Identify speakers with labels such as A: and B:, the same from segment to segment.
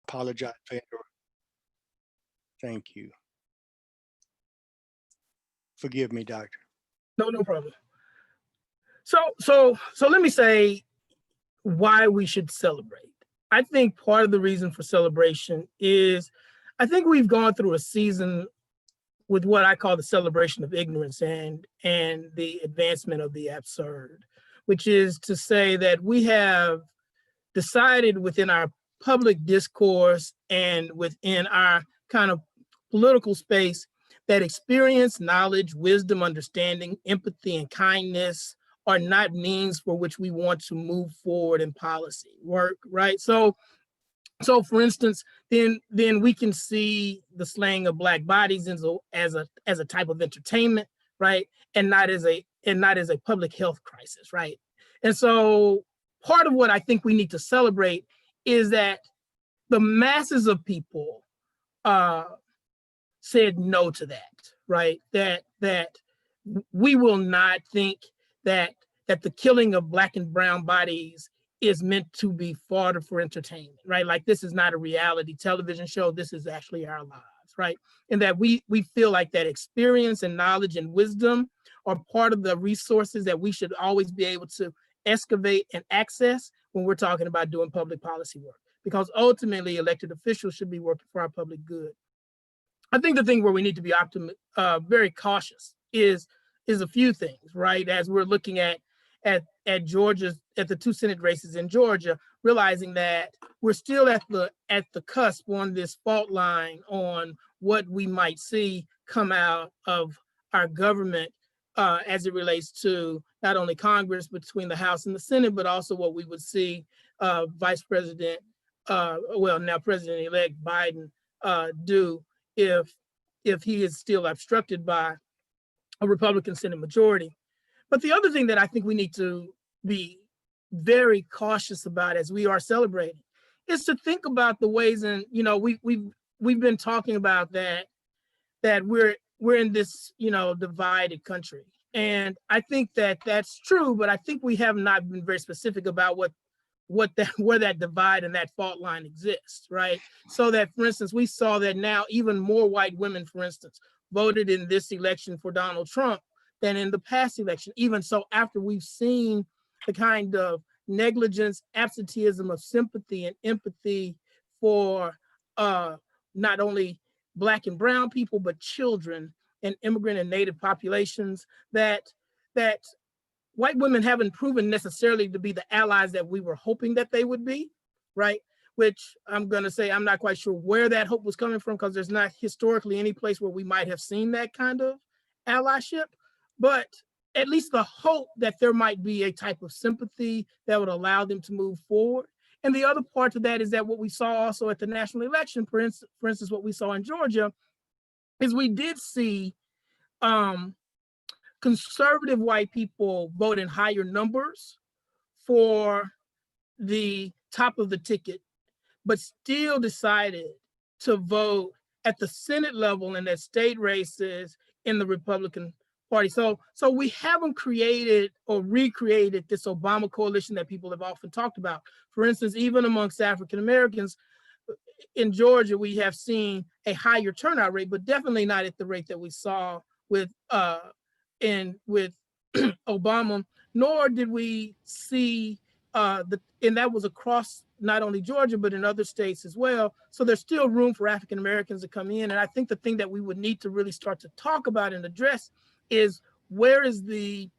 A: apologize for interrupting. Thank you. Forgive me, doctor.
B: No problem. So let me say why we should celebrate. I think part of the reason for celebration is I think we've gone through a season with what I call the celebration of ignorance and the advancement of the absurd, which is to say that we have decided within our public discourse and within our kind of political space that experience, knowledge, wisdom, understanding, empathy, and kindness are not means for which we want to move forward in policy work, right? So for instance, then we can see the slaying of Black bodies as a type of entertainment, right? And not as a public health crisis, right? And so part of what I think we need to celebrate is that the masses of people said no to that, right? That we will not think that the killing of Black and brown bodies is meant to be fodder for entertainment, right? Like this is not a reality television show. This is actually our lives, right? And that we feel like that experience and knowledge and wisdom are part of the resources that we should always be able to excavate and access when we're talking about doing public policy work, because ultimately elected officials should be working for our public good. I think the thing where we need to be very cautious is a few things, right? As we're looking at Georgia's, at the 2 Senate races in Georgia, realizing that we're still at the cusp on this fault line on what we might see come out of our government as it relates to not only Congress, but between the House and the Senate, but also what we would see Vice President, now President-elect Biden do if he is still obstructed by a Republican Senate majority. But the other thing that I think we need to be very cautious about as we are celebrating is to think about the ways, and we've been talking about that we're in this divided country, and I think that that's true. But I think we have not been very specific about where that divide and that fault line exists, right? So that, for instance, we saw that now even more white women, for instance, voted in this election for Donald Trump than in the past election. Even so, after we've seen the kind of negligence, absenteeism of sympathy and empathy for not only Black and brown people, but children and immigrant and Native populations, that white women haven't proven necessarily to be the allies that we were hoping that they would be, right? Which I'm going to say I'm not quite sure where that hope was coming from, because there's not historically any place where we might have seen that kind of allyship. But at least the hope that there might be a type of sympathy that would allow them to move forward. And the other part of that is that what we saw also at the national election, for instance, what we saw in Georgia, is we did see conservative white people vote in higher numbers for the top of the ticket, but still decided to vote at the Senate level and at state races in the Republican Party. So we haven't created or recreated this Obama coalition that people have often talked about. For instance, even amongst African Americans in Georgia, we have seen a higher turnout rate, but definitely not at the rate that we saw with Obama. Nor did we see and that was across not only Georgia, but in other states as well. So there's still room for African Americans to come in. And I think the thing that we would need to really start to talk about and address is where is the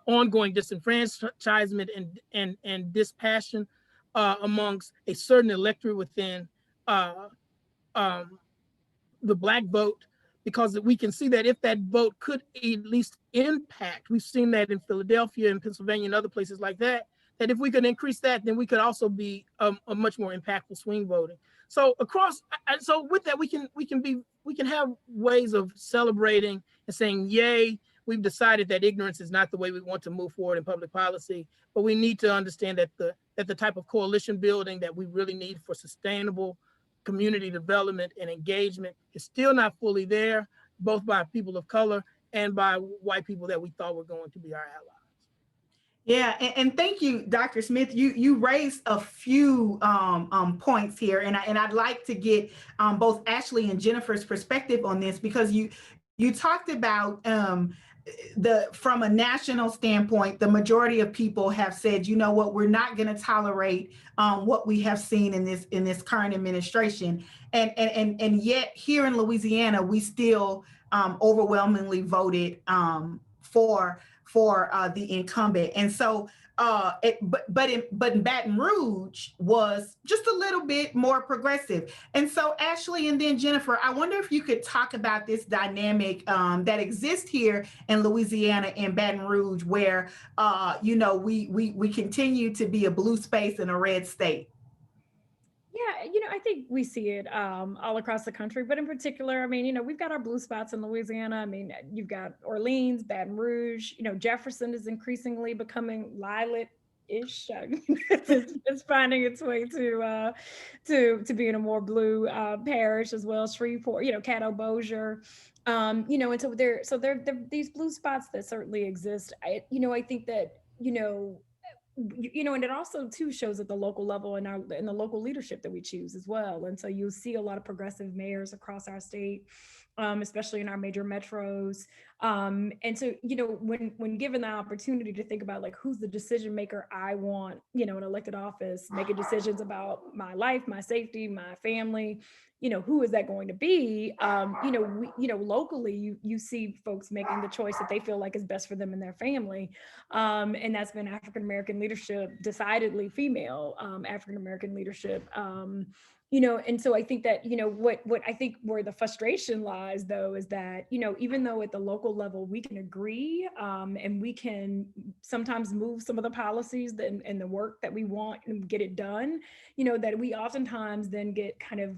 B: ongoing disenfranchisement and dispassion amongst a certain electorate within the Black vote, because we can see that if that vote could at least impact, we've seen that in Philadelphia and Pennsylvania and other places like that, that if we could increase that, then we could also be a much more impactful swing voting. So with that, we can have ways of celebrating and saying, yay, we've decided that ignorance is not the way we want to move forward in public policy, but we need to understand that the type of coalition building that we really need for sustainable community development and engagement is still not fully there, both by people of color and by white people that we thought were going to be our allies.
C: Yeah, and thank you, Dr. Smith. You raised a few points here, and I'd like to get both Ashley and Jennifer's perspective on this, because you talked about the from a national standpoint, the majority of people have said, you know what, we're not going to tolerate what we have seen in this current administration, and yet here in Louisiana, we still overwhelmingly voted for the incumbent. And so but in Baton Rouge was just a little bit more progressive. And so Ashley and then Jennifer, I wonder if you could talk about this dynamic that exists here in Louisiana and Baton Rouge, where we continue to be a blue space in a red state.
D: Yeah, I think we see it all across the country, but in particular, I mean, we've got our blue spots in Louisiana. I mean, you've got Orleans, Baton Rouge. Jefferson is increasingly becoming lilac-ish. It's finding its way to being a more blue parish as well. Shreveport, Caddo, Bossier. And so there these blue spots that certainly exist. I think that and it also too shows at the local level and in the local leadership that we choose as well. And so you'll see a lot of progressive mayors across our state, especially in our major metros. And so when given the opportunity to think about like who's the decision maker I want, in elected office, making decisions about my life, my safety, my family, who is that going to be? Locally, you see folks making the choice that they feel like is best for them and their family. And that's been African American leadership, decidedly female African American leadership. And so I think that, what I think where the frustration lies, though, is that, even though at the local level we can agree and we can sometimes move some of the policies and the work that we want and get it done, that we oftentimes then get kind of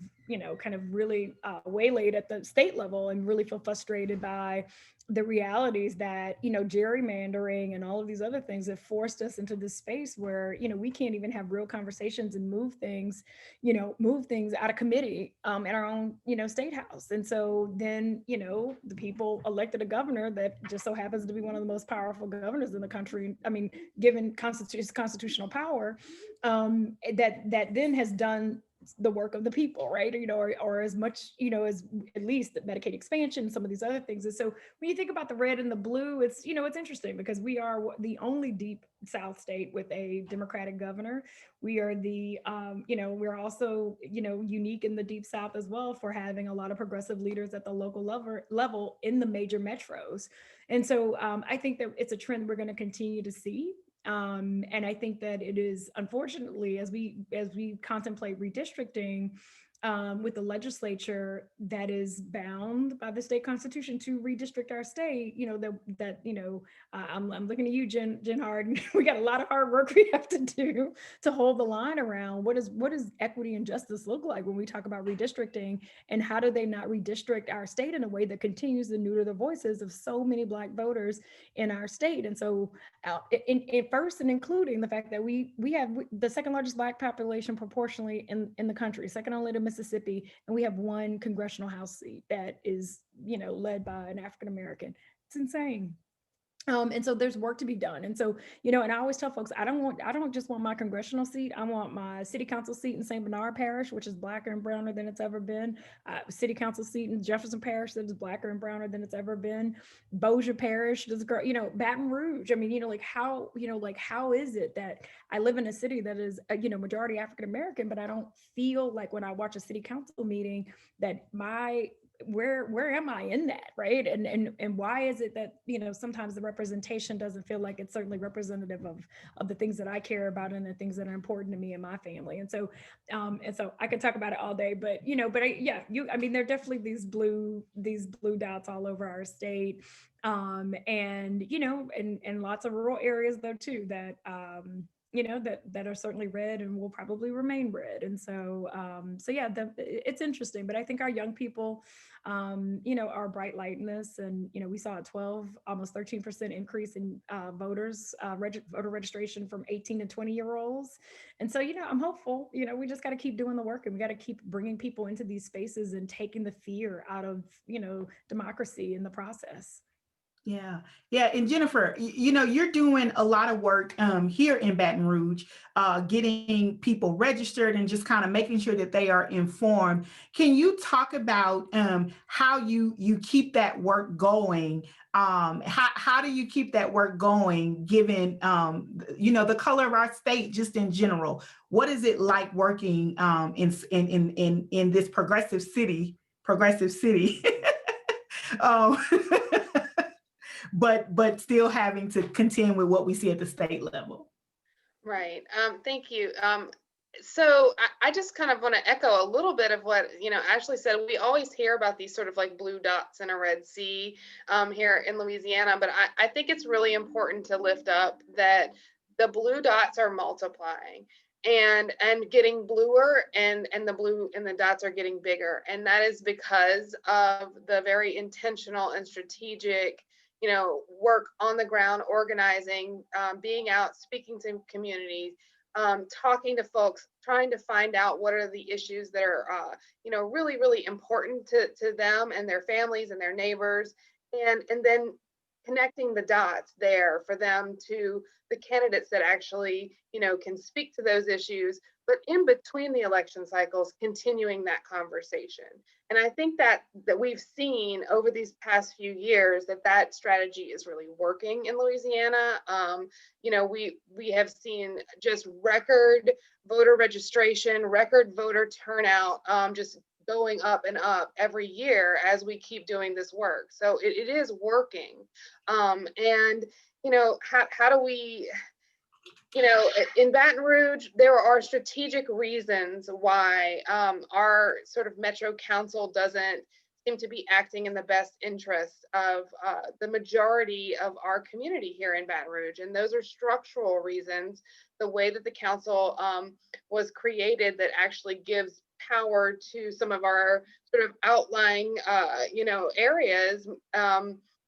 D: really waylaid at the state level and really feel frustrated by the realities that gerrymandering and all of these other things have forced us into this space where we can't even have real conversations and move things out of committee in our own state house. And so then the people elected a governor that just so happens to be one of the most powerful governors in the country, I mean, given constitutional power, that then has done the work of the people, right? Or as much, as at least the Medicaid expansion, some of these other things. And so when you think about the red and the blue, it's interesting because we are the only deep South state with a Democratic governor. We are we're also, unique in the deep South as well for having a lot of progressive leaders at the local level in the major metros. And so I think that it's a trend we're going to continue to see. And I think that it is, unfortunately, as we contemplate redistricting with the legislature that is bound by the state constitution to redistrict our state, I'm looking at you, Jen Hard. We got a lot of hard work we have to do to hold the line around what does equity and justice look like when we talk about redistricting, and how do they not redistrict our state in a way that continues to neuter the voices of so many Black voters in our state. And so in first, and including the fact that we have the second largest Black population proportionally in the country, second only to Mississippi, and we have one congressional House seat that is led by an African American. It's insane. And so there's work to be done. And so, and I always tell folks, I don't just want my congressional seat. I want my city council seat in St. Bernard Parish, which is Blacker and browner than it's ever been. City council seat in Jefferson Parish that is Blacker and browner than it's ever been. Bossier Parish, Baton Rouge. I mean, how is it that I live in a city that is, majority African American, but I don't feel like when I watch a city council meeting that where am I in that, right? And why is it that sometimes the representation doesn't feel like it's certainly representative of the things that I care about and the things that are important to me and my family. And so I could talk about it all day, but I mean, there are definitely these blue dots all over our state, and lots of rural areas though too that that are certainly red and will probably remain red. And so it's interesting, but I think our young people are bright light in this. And we saw a almost 13% increase in voter registration from 18 to 20-year-olds. And so I'm hopeful. We just got to keep doing the work, and we got to keep bringing people into these spaces and taking the fear out of democracy in the process.
C: Yeah, yeah, and Jennifer, you know, you're doing a lot of work here in Baton Rouge, getting people registered and just kind of making sure that they are informed. Can you talk about how you keep that work going? How do you keep that work going, given you know, the color of our state, just in general? What is it like working in this progressive city? Progressive city. um, but still having to contend with what we see at the state level.
E: Right. Thank you. So I just kind of want to echo a little bit of what, Ashley said. We always hear about these sort of like blue dots in a red sea here in Louisiana, but I think it's really important to lift up that the blue dots are multiplying and getting bluer, and the dots are getting bigger. And that is because of the very intentional and strategic work on the ground, organizing, being out, speaking to communities, talking to folks, trying to find out what are the issues that are, really, really important to them and their families and their neighbors, and then connecting the dots there for them to the candidates that actually, can speak to those issues, but in between the election cycles, continuing that conversation. And I think that we've seen over these past few years that strategy is really working in Louisiana. We have seen just record voter registration, record voter turnout, just going up and up every year as we keep doing this work. So it is working. And how do we, in Baton Rouge, there are strategic reasons why our sort of Metro Council doesn't seem to be acting in the best interest of the majority of our community here in Baton Rouge. And those are structural reasons, the way that the council was created, that actually gives power to some of our sort of outlying, areas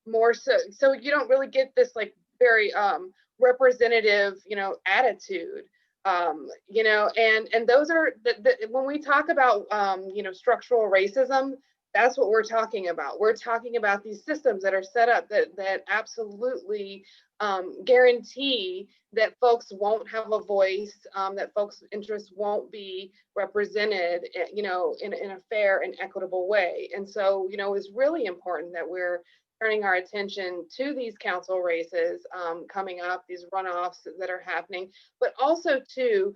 E: more so you don't really get this like very representative, attitude, and those are when we talk about, structural racism, that's what we're talking about. We're talking about these systems that are set up that absolutely guarantee that folks won't have a voice, that folks' interests won't be represented, in a fair and equitable way. And so, it's really important that we're turning our attention to these council races coming up, these runoffs that are happening, but also to,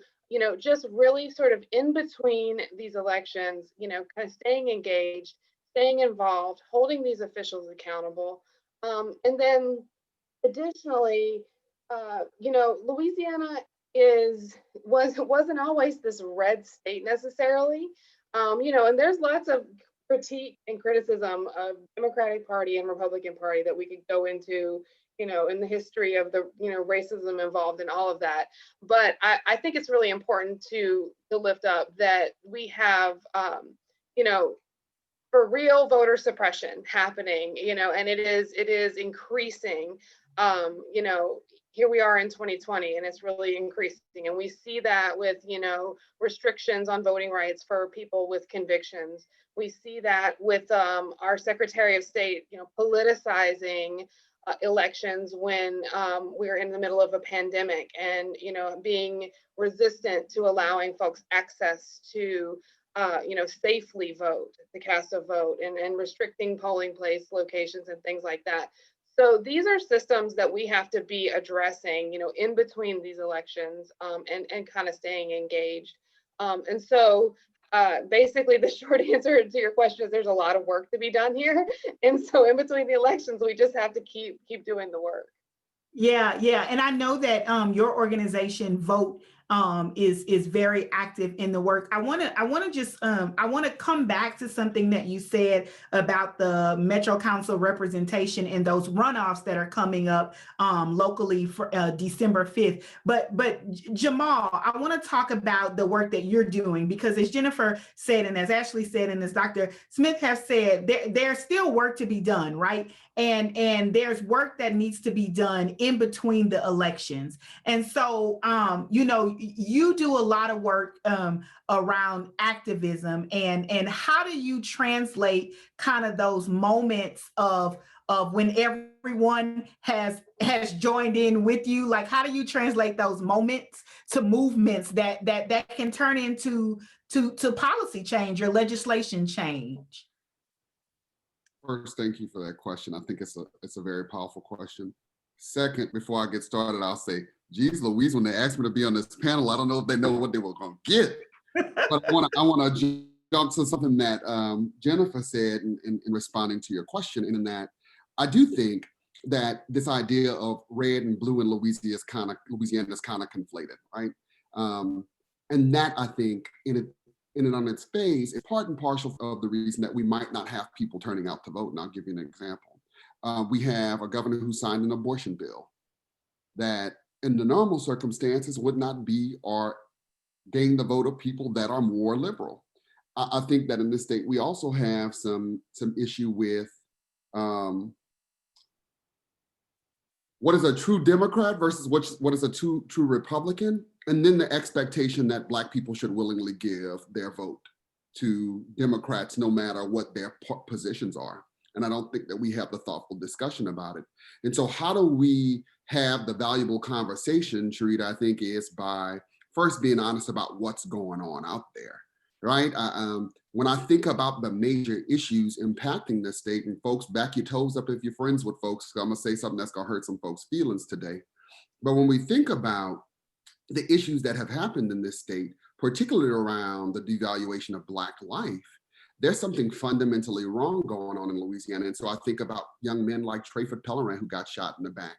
E: just really sort of in between these elections, kind of staying engaged, staying involved, holding these officials accountable. And then additionally, Louisiana wasn't always this red state necessarily, and there's lots of critique and criticism of Democratic Party and Republican Party that we could go into, in the history of the, racism involved in all of that. But I think it's really important to lift up that we have, for real voter suppression happening, and it is increasing. Here we are in 2020, and it's really increasing. And we see that with, restrictions on voting rights for people with convictions. We see that with our Secretary of State, politicizing elections when we're in the middle of a pandemic, and, being resistant to allowing folks access to safely vote, to cast a vote, and restricting polling place locations and things like that. So these are systems that we have to be addressing, in between these elections, and kind of staying engaged. And so basically the short answer to your question is there's a lot of work to be done here. And so in between the elections, we just have to keep doing the work.
C: Yeah, yeah. And I know that your organization Vote is very active in the work. I want to come back to something that you said about the Metro Council representation and those runoffs that are coming up locally for December 5th. But Jamal, I want to talk about the work that you're doing, because as Jennifer said, and as Ashley said, and as Dr. Smith has said, there's still work to be done, right? And there's work that needs to be done in between the elections. And so, you do a lot of work around activism, and how do you translate kind of those moments of when everyone has joined in with you? Like, how do you translate those moments to movements that can turn into policy change or legislation change?
F: First, thank you for that question. I think it's a very powerful question. Second, before I get started, I'll say, geez, Louise, when they asked me to be on this panel, I don't know if they know what they were going to get. But I want to jump to something that Jennifer said in responding to your question, and in that I do think that this idea of red and blue in Louisiana is kind of conflated, right? And that, I think, in and on its face, is part and parcel of the reason that we might not have people turning out to vote. And I'll give you an example. We have a governor who signed an abortion bill that in the normal circumstances would not be or gain the vote of people that are more liberal. I think that in this state, we also have some issue with what is a true Democrat versus what is a true Republican, and then the expectation that Black people should willingly give their vote to Democrats no matter what their positions are. And I don't think that we have the thoughtful discussion about it. And so how do we have the valuable conversation, Sharita, I think, is by first being honest about what's going on out there, right? When I think about the major issues impacting the state, and folks, back your toes up if you're friends with folks, I'm gonna say something that's gonna hurt some folks' feelings today. But when we think about the issues that have happened in this state, particularly around the devaluation of Black life, there's something fundamentally wrong going on in Louisiana. And so I think about young men like Trayford Pellerin, who got shot in the back.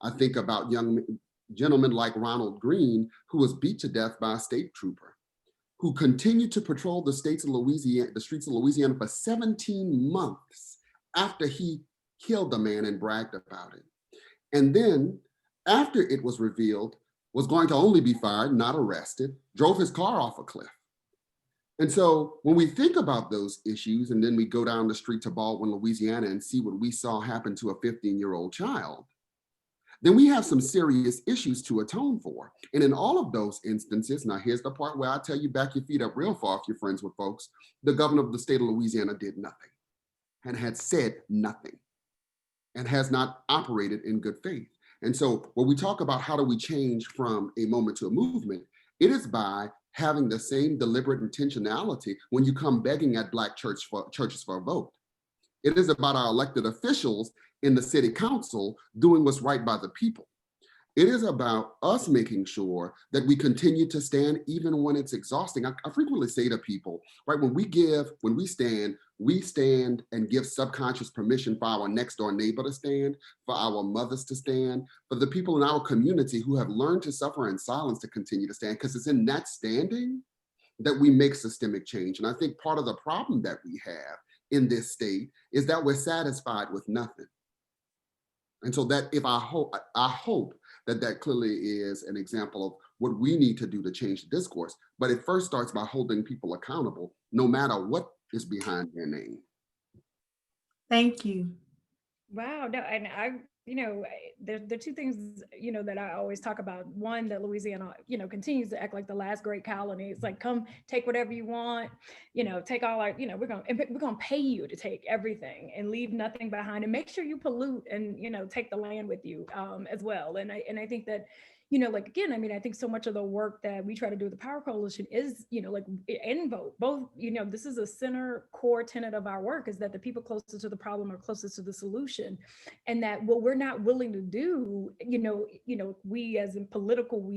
F: I think about young gentlemen like Ronald Green, who was beat to death by a state trooper, who continued to patrol the streets of Louisiana for 17 months after he killed the man and bragged about it. And then after it was revealed, was going to only be fired, not arrested, drove his car off a cliff. And so when we think about those issues, and then we go down the street to Baldwin, Louisiana, and see what we saw happen to a 15-year-old child, then we have some serious issues to atone for. And in all of those instances, now here's the part where I tell you, back your feet up real far if you're friends with folks, the governor of the state of Louisiana did nothing and had said nothing and has not operated in good faith. And so when we talk about how do we change from a moment to a movement, it is by having the same deliberate intentionality when you come begging at Black churches for a vote. It is about our elected officials in the city council doing what's right by the people. It is about us making sure that we continue to stand even when it's exhausting. I frequently say to people, right, when we stand and give subconscious permission for our next door neighbor to stand, for our mothers to stand, for the people in our community who have learned to suffer in silence to continue to stand, because it's in that standing that we make systemic change. And I think part of the problem that we have in this state is that we're satisfied with nothing. And so that I hope that clearly is an example of what we need to do to change the discourse. But it first starts by holding people accountable, no matter what is behind their name.
C: Thank you.
D: Wow. No, and there are two things, that I always talk about. One, that Louisiana, continues to act like the last great colony. It's like, come take whatever you want, take all our, we're going to pay you to take everything and leave nothing behind, and make sure you pollute and, take the land with you as well. And I think that, I think so much of the work that we try to do with the Power Coalition is, and vote, both, this is a center core tenet of our work, is that the people closest to the problem are closest to the solution. And that what we're not willing to do, we as in political,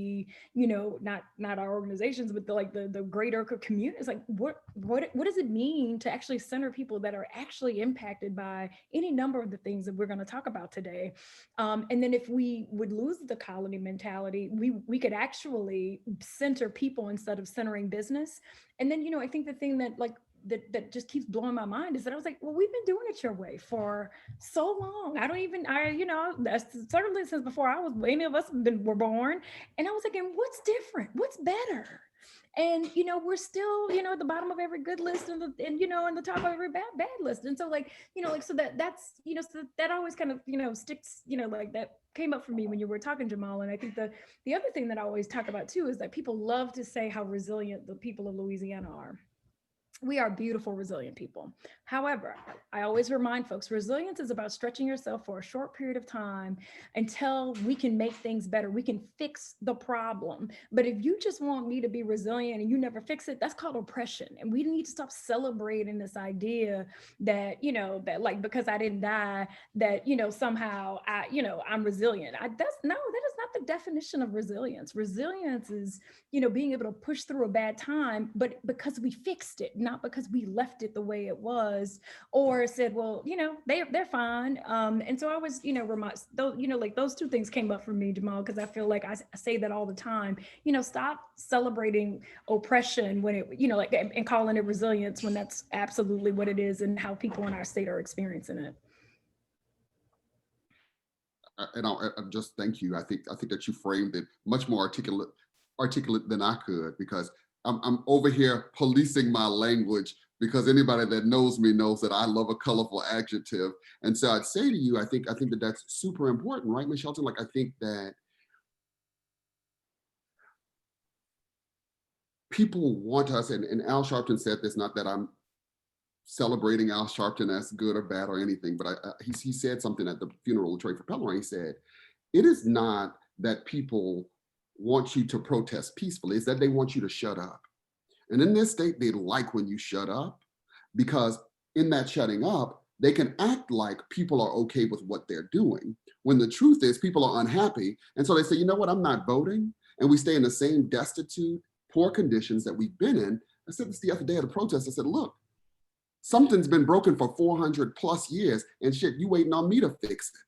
D: not our organizations, but the greater community, is like, what does it mean to actually center people that are actually impacted by any number of the things that we're going to talk about today? And then if we would lose the colony mentality, we could actually center people instead of centering business. And then, I think the thing that that just keeps blowing my mind is that I was like, well, we've been doing it your way for so long. That's certainly since before any of us were born. And I was like, and what's different? What's better? And, you know, we're still, you know, at the bottom of every good list and, you know, in the top of every bad list. And so like, you know, like, so that's, you know, so that always kind of, you know, sticks, you know, like that came up for me when you were talking, Jamal. And I think the other thing that I always talk about too is that people love to say how resilient the people of Louisiana are. We are beautiful, resilient people. However, I always remind folks, resilience is about stretching yourself for a short period of time until we can make things better. We can fix the problem. But if you just want me to be resilient and you never fix it, that's called oppression. And we need to stop celebrating this idea that, you know, that like, because I didn't die, that, you know, somehow I'm resilient. That is not the definition of resilience. Resilience is, you know, being able to push through a bad time, but because we fixed it, not because we left it the way it was, or said, well, you know, they're fine. And so I was, you know, like those two things came up for me, Jamal, because I feel like I say that all the time, you know, stop celebrating oppression when it, you know, like, and calling it resilience when that's absolutely what it is and how people in our state are experiencing it.
F: And I just thank you. I think that you framed it much more articulate than I could, because I'm over here policing my language, because anybody that knows me knows that I love a colorful adjective. And so I'd say to you, I think that that's super important, right, Ms. Shelton? Like, I think that people want us, and Al Sharpton said this, not that I'm celebrating Al Sharpton as good or bad or anything, but he said something at the funeral of Troy Propeller. He said, it is not that people want you to protest peacefully, it's that they want you to shut up. And in this state, they like when you shut up, because in that shutting up, they can act like people are okay with what they're doing, when the truth is people are unhappy. And so they say, you know what, I'm not voting. And we stay in the same destitute, poor conditions that we've been in. I said this the other day at a protest. I said, look, something's been broken for 400 plus years, and shit, you waiting on me to fix it.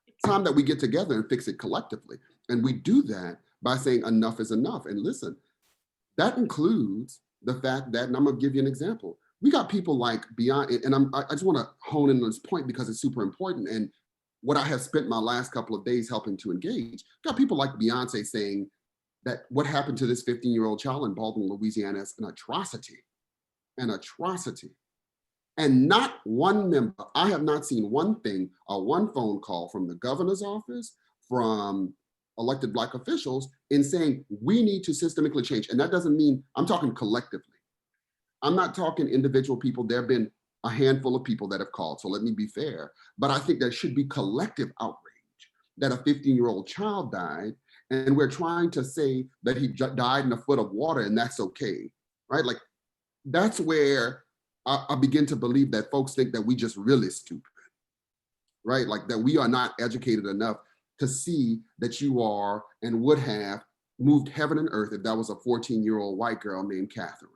F: It's time that we get together and fix it collectively. And we do that by saying enough is enough. And listen, that includes the fact that, and I'm gonna give you an example. We got people like beyond, and I just wanna hone in on this point because it's super important. And what I have spent my last couple of days helping to engage, got people like Beyonce saying that what happened to this 15-year-old child in Baltimore, Louisiana is an atrocity, an atrocity. And not one member, I have not seen one thing or one phone call from the governor's office, from elected Black officials in saying we need to systemically change. And that doesn't mean, I'm talking collectively. I'm not talking individual people. There have been a handful of people that have called, so let me be fair. But I think there should be collective outrage that a 15-year-old child died, and we're trying to say that he died in a foot of water and that's okay, right? Like, that's where I begin to believe that folks think that we just really stupid, right? Like that we are not educated enough to see that you are and would have moved heaven and earth if that was a 14-year-old white girl named Catherine.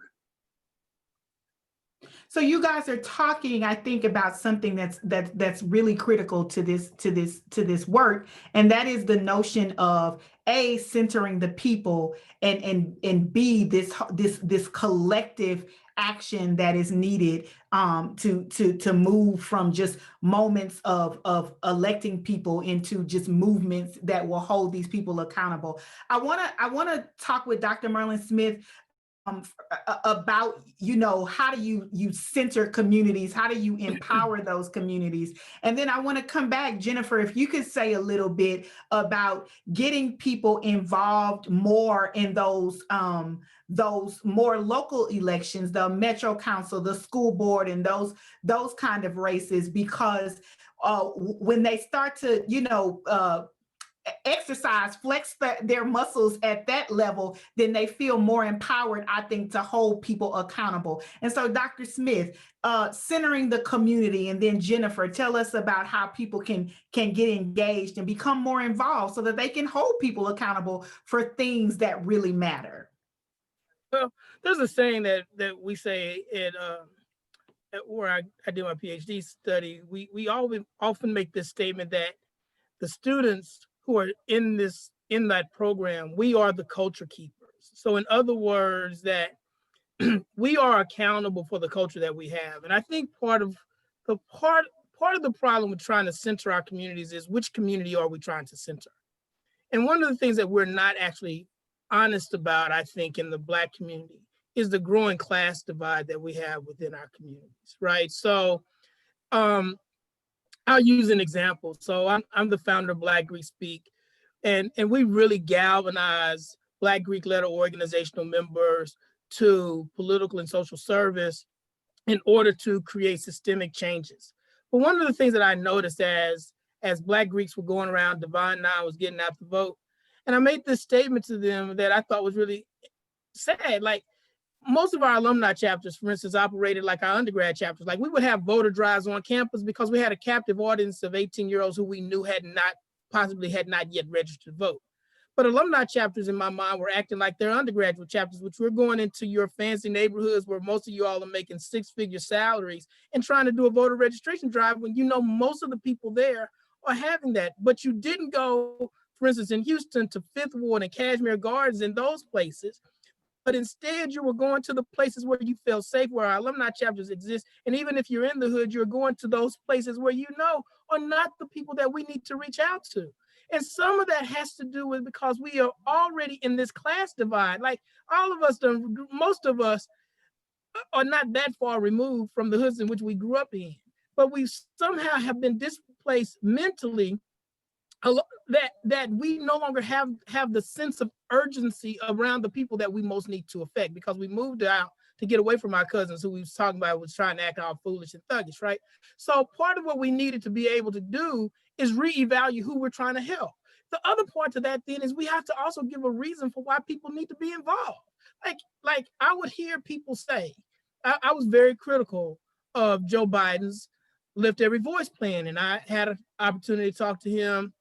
C: So you guys are talking, I think, about something that's really critical to this work, and that is the notion of A, centering the people, and B, this collective action that is needed to move from just moments of electing people into just movements that will hold these people accountable. I wanna talk with Dr. Marlon Smith about, you know, how do you center communities? How do you empower those communities? And then I want to come back, Jennifer, if you could say a little bit about getting people involved more in those more local elections, the Metro Council, the school board, and those kind of races, because when they start to, you know, exercise, flex their muscles at that level, then they feel more empowered, I think, to hold people accountable. And so Dr. Smith, centering the community, and then Jennifer, tell us about how people can get engaged and become more involved so that they can hold people accountable for things that really matter.
B: Well, there's a saying that we say at where I did my PhD study. We often make this statement that the students who are in that program, we are the culture keepers. So in other words, that we are accountable for the culture that we have. And I think part of the problem with trying to center our communities is, which community are we trying to center? And one of the things that we're not actually honest about, I think, in the Black community is the growing class divide that we have within our communities, right? So I'll use an example. So I'm the founder of Black Greek Speak, and we really galvanize Black Greek letter organizational members to political and social service in order to create systemic changes. But one of the things that I noticed as Black Greeks were going around, Divine and I was getting out the vote, and I made this statement to them that I thought was really sad. Like, most of our alumni chapters, for instance, operated like our undergrad chapters. Like, we would have voter drives on campus because we had a captive audience of 18-year-olds who we knew had not yet registered to vote. But alumni chapters, in my mind, were acting like their undergraduate chapters, which we're going into your fancy neighborhoods where most of you all are making six-figure salaries and trying to do a voter registration drive when you know most of the people there are having that. But you didn't go, for instance, in Houston to Fifth Ward and Cashmere Gardens and those places. But instead, you were going to the places where you feel safe, where our alumni chapters exist. And even if you're in the hood, you're going to those places where you know are not the people that we need to reach out to. And some of that has to do with because we are already in this class divide. Like, all of us, most of us are not that far removed from the hoods in which we grew up in. But we somehow have been displaced mentally, that we no longer have the sense of urgency around the people that we most need to affect, because we moved out to get away from our cousins who we was talking about was trying to act all foolish and thuggish, right? So part of what we needed to be able to do is reevaluate who we're trying to help. The other part to that then is we have to also give a reason for why people need to be involved. Like I would hear people say, I was very critical of Joe Biden's Lift Every Voice plan, and I had an opportunity to talk to him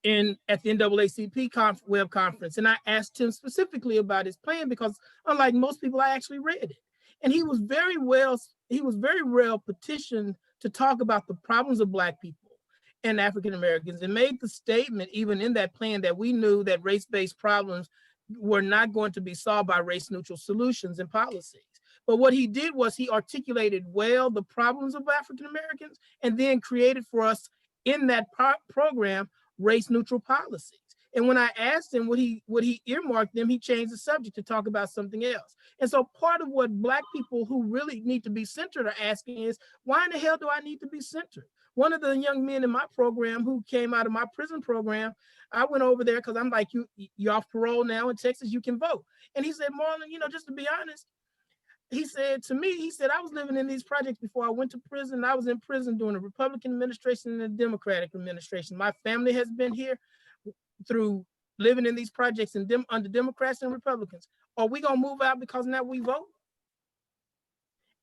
B: at the NAACP web conference, and I asked him specifically about his plan because, unlike most people, I actually read it, and he was very well petitioned to talk about the problems of Black people and African Americans, and made the statement even in that plan that we knew that race-based problems were not going to be solved by race-neutral solutions and policies. But what he did was he articulated well the problems of African Americans and then created for us in that program race-neutral policies. And when I asked him would he earmark them, he changed the subject to talk about something else. And so part of what Black people who really need to be centered are asking is, why in the hell do I need to be centered? One of the young men in my program who came out of my prison program, I went over there because I'm like, you're off parole now in Texas, you can vote. And he said, Marlon, just to be honest, he said to me, I was living in these projects before I went to prison. I was in prison during a Republican administration and a Democratic administration. My family has been here through living in these projects and under Democrats and Republicans. Are we gonna move out because now we vote?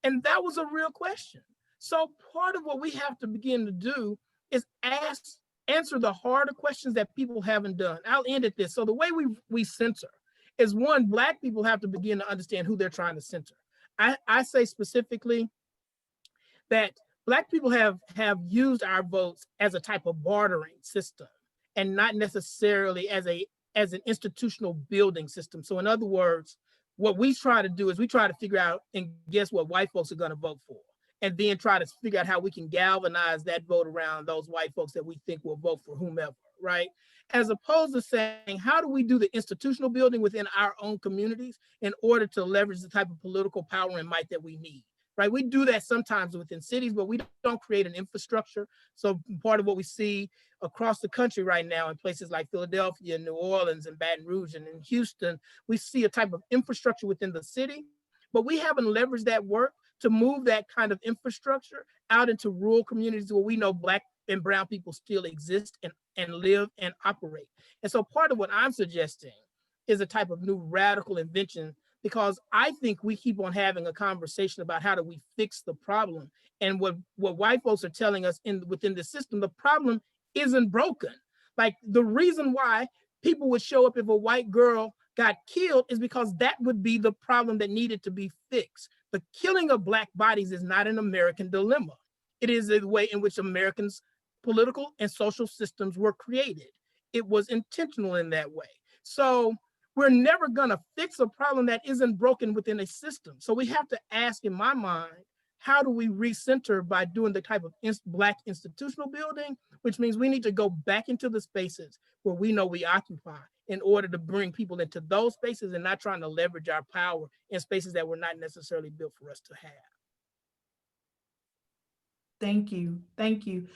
B: And that was a real question. So part of what we have to begin to do is answer the harder questions that people haven't done. I'll end at this. So the way we center is, one, Black people have to begin to understand who they're trying to center. I say specifically that Black people have used our votes as a type of bartering system and not necessarily as an institutional building system. So in other words, what we try to do is we try to figure out and guess what white folks are going to vote for, and then try to figure out how we can galvanize that vote around those white folks that we think will vote for whomever, right? As opposed to saying, how do we do the institutional building within our own communities in order to leverage the type of political power and might that we need, right? We do that sometimes within cities, but we don't create an infrastructure. So part of what we see across the country right now in places like Philadelphia, New Orleans, and Baton Rouge, and in Houston, we see a type of infrastructure within the city, but we haven't leveraged that work to move that kind of infrastructure out into rural communities where we know Black and brown people still exist and live and operate. And so part of what I'm suggesting is a type of new radical invention, because I think we keep on having a conversation about how do we fix the problem. And what white folks are telling us within the system, the problem isn't broken. Like, the reason why people would show up if a white girl got killed is because that would be the problem that needed to be fixed. The killing of Black bodies is not an American dilemma. It is a way in which Americans' political and social systems were created. It was intentional in that way. So we're never gonna fix a problem that isn't broken within a system. So we have to ask, in my mind, how do we recenter by doing the type of Black institutional building, which means we need to go back into the spaces where we know we occupy in order to bring people into those spaces and not trying to leverage our power in spaces that were not necessarily built for us to have.
C: Thank you. Thank you.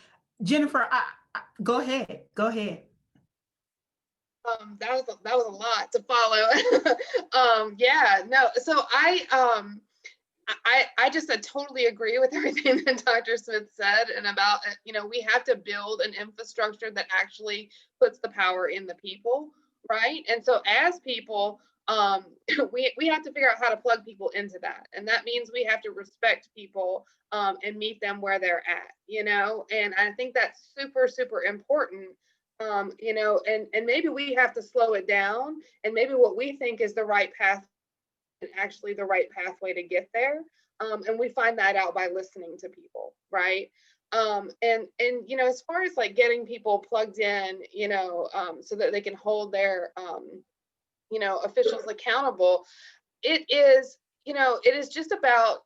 C: Jennifer, go ahead. Go ahead.
E: That was a lot to follow. Yeah, no. So I just totally agree with everything that Dr. Smith said, and about, we have to build an infrastructure that actually puts the power in the people, right? And so as people, we have to figure out how to plug people into that, and that means we have to respect people and meet them where they're at, and I think that's super, super important. And maybe we have to slow it down, and maybe what we think is the right path is actually the right pathway to get there. And we find that out by listening to people, right? And as far as like getting people plugged in, so that they can hold their officials accountable, it is just about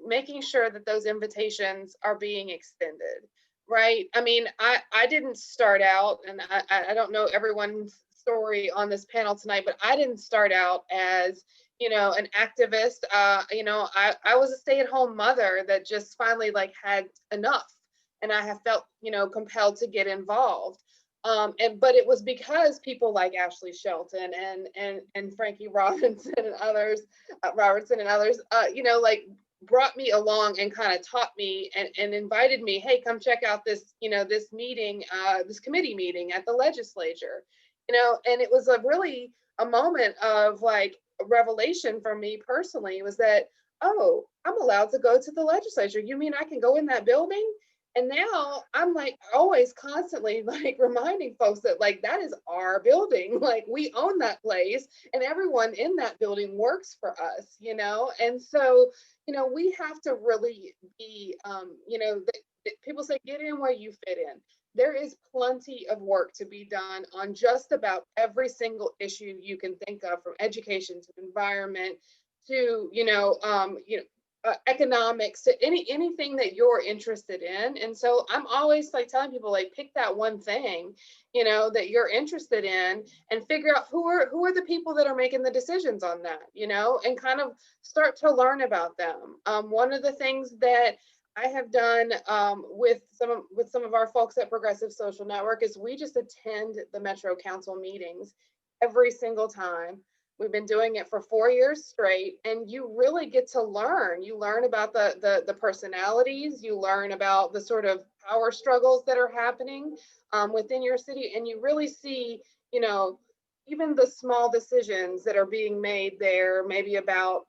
E: making sure that those invitations are being extended. Right. I mean, I didn't start out, and I don't know everyone's story on this panel tonight, but I didn't start out as, an activist. I was a stay-at-home mother that just finally like had enough, and I have felt, compelled to get involved. But it was because people like Ashley Shelton and Frankie Robertson and others, brought me along and kind of taught me and invited me, hey, come check out this, this meeting, this committee meeting at the legislature, and it was really a moment of like a revelation for me personally, was that, oh, I'm allowed to go to the legislature. You mean I can go in that building? And now I'm like always constantly like reminding folks that like that is our building, like we own that place, and everyone in that building works for us, and so we have to really be, people say get in where you fit in. There is plenty of work to be done on just about every single issue you can think of, from education to environment to economics, to anything that you're interested in. And so I'm always like telling people, like, pick that one thing that you're interested in, and figure out who are the people that are making the decisions on that, and kind of start to learn about them. One of the things that I have done with some of our folks at Progressive Social Network is we just attend the Metro Council meetings every single time. We've been doing it for 4 years straight, and you really get to learn. You learn about the personalities, you learn about the sort of power struggles that are happening within your city, and you really see, even the small decisions that are being made there, maybe about,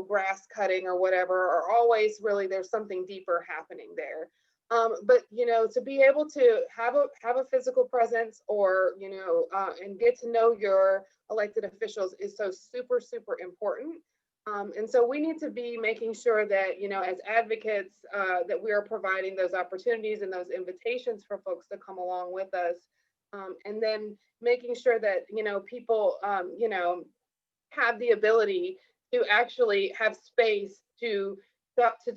E: grass cutting or whatever, are always really, there's something deeper happening there. But to be able to have a physical presence, or and get to know your elected officials is so super, super important. And so we need to be making sure that as advocates, that we are providing those opportunities and those invitations for folks to come along with us, and then making sure that people have the ability to actually have space to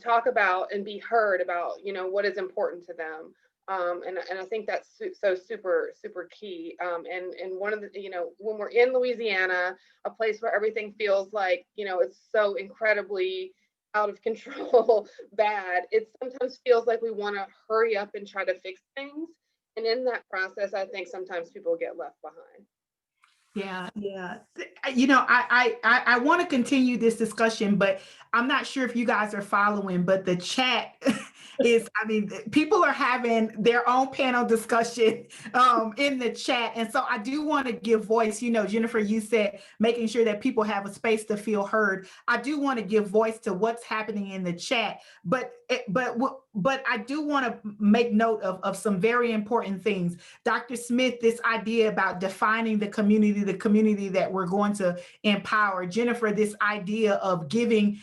E: talk about and be heard about, what is important to them. And I think that's so super, super key. And one of the, when we're in Louisiana, a place where everything feels like, it's so incredibly out of control, bad, it sometimes feels like we want to hurry up and try to fix things. And in that process, I think sometimes people get left behind.
C: Yeah. I want to continue this discussion, but I'm not sure if you guys are following, but the chat is, people are having their own panel discussion in the chat. And so I do want to give voice, Jennifer, you said making sure that people have a space to feel heard. I do want to give voice to what's happening in the chat, but I do want to make note of some very important things. Dr. Smith, this idea about defining the community that we're going to empower. Jennifer, this idea of giving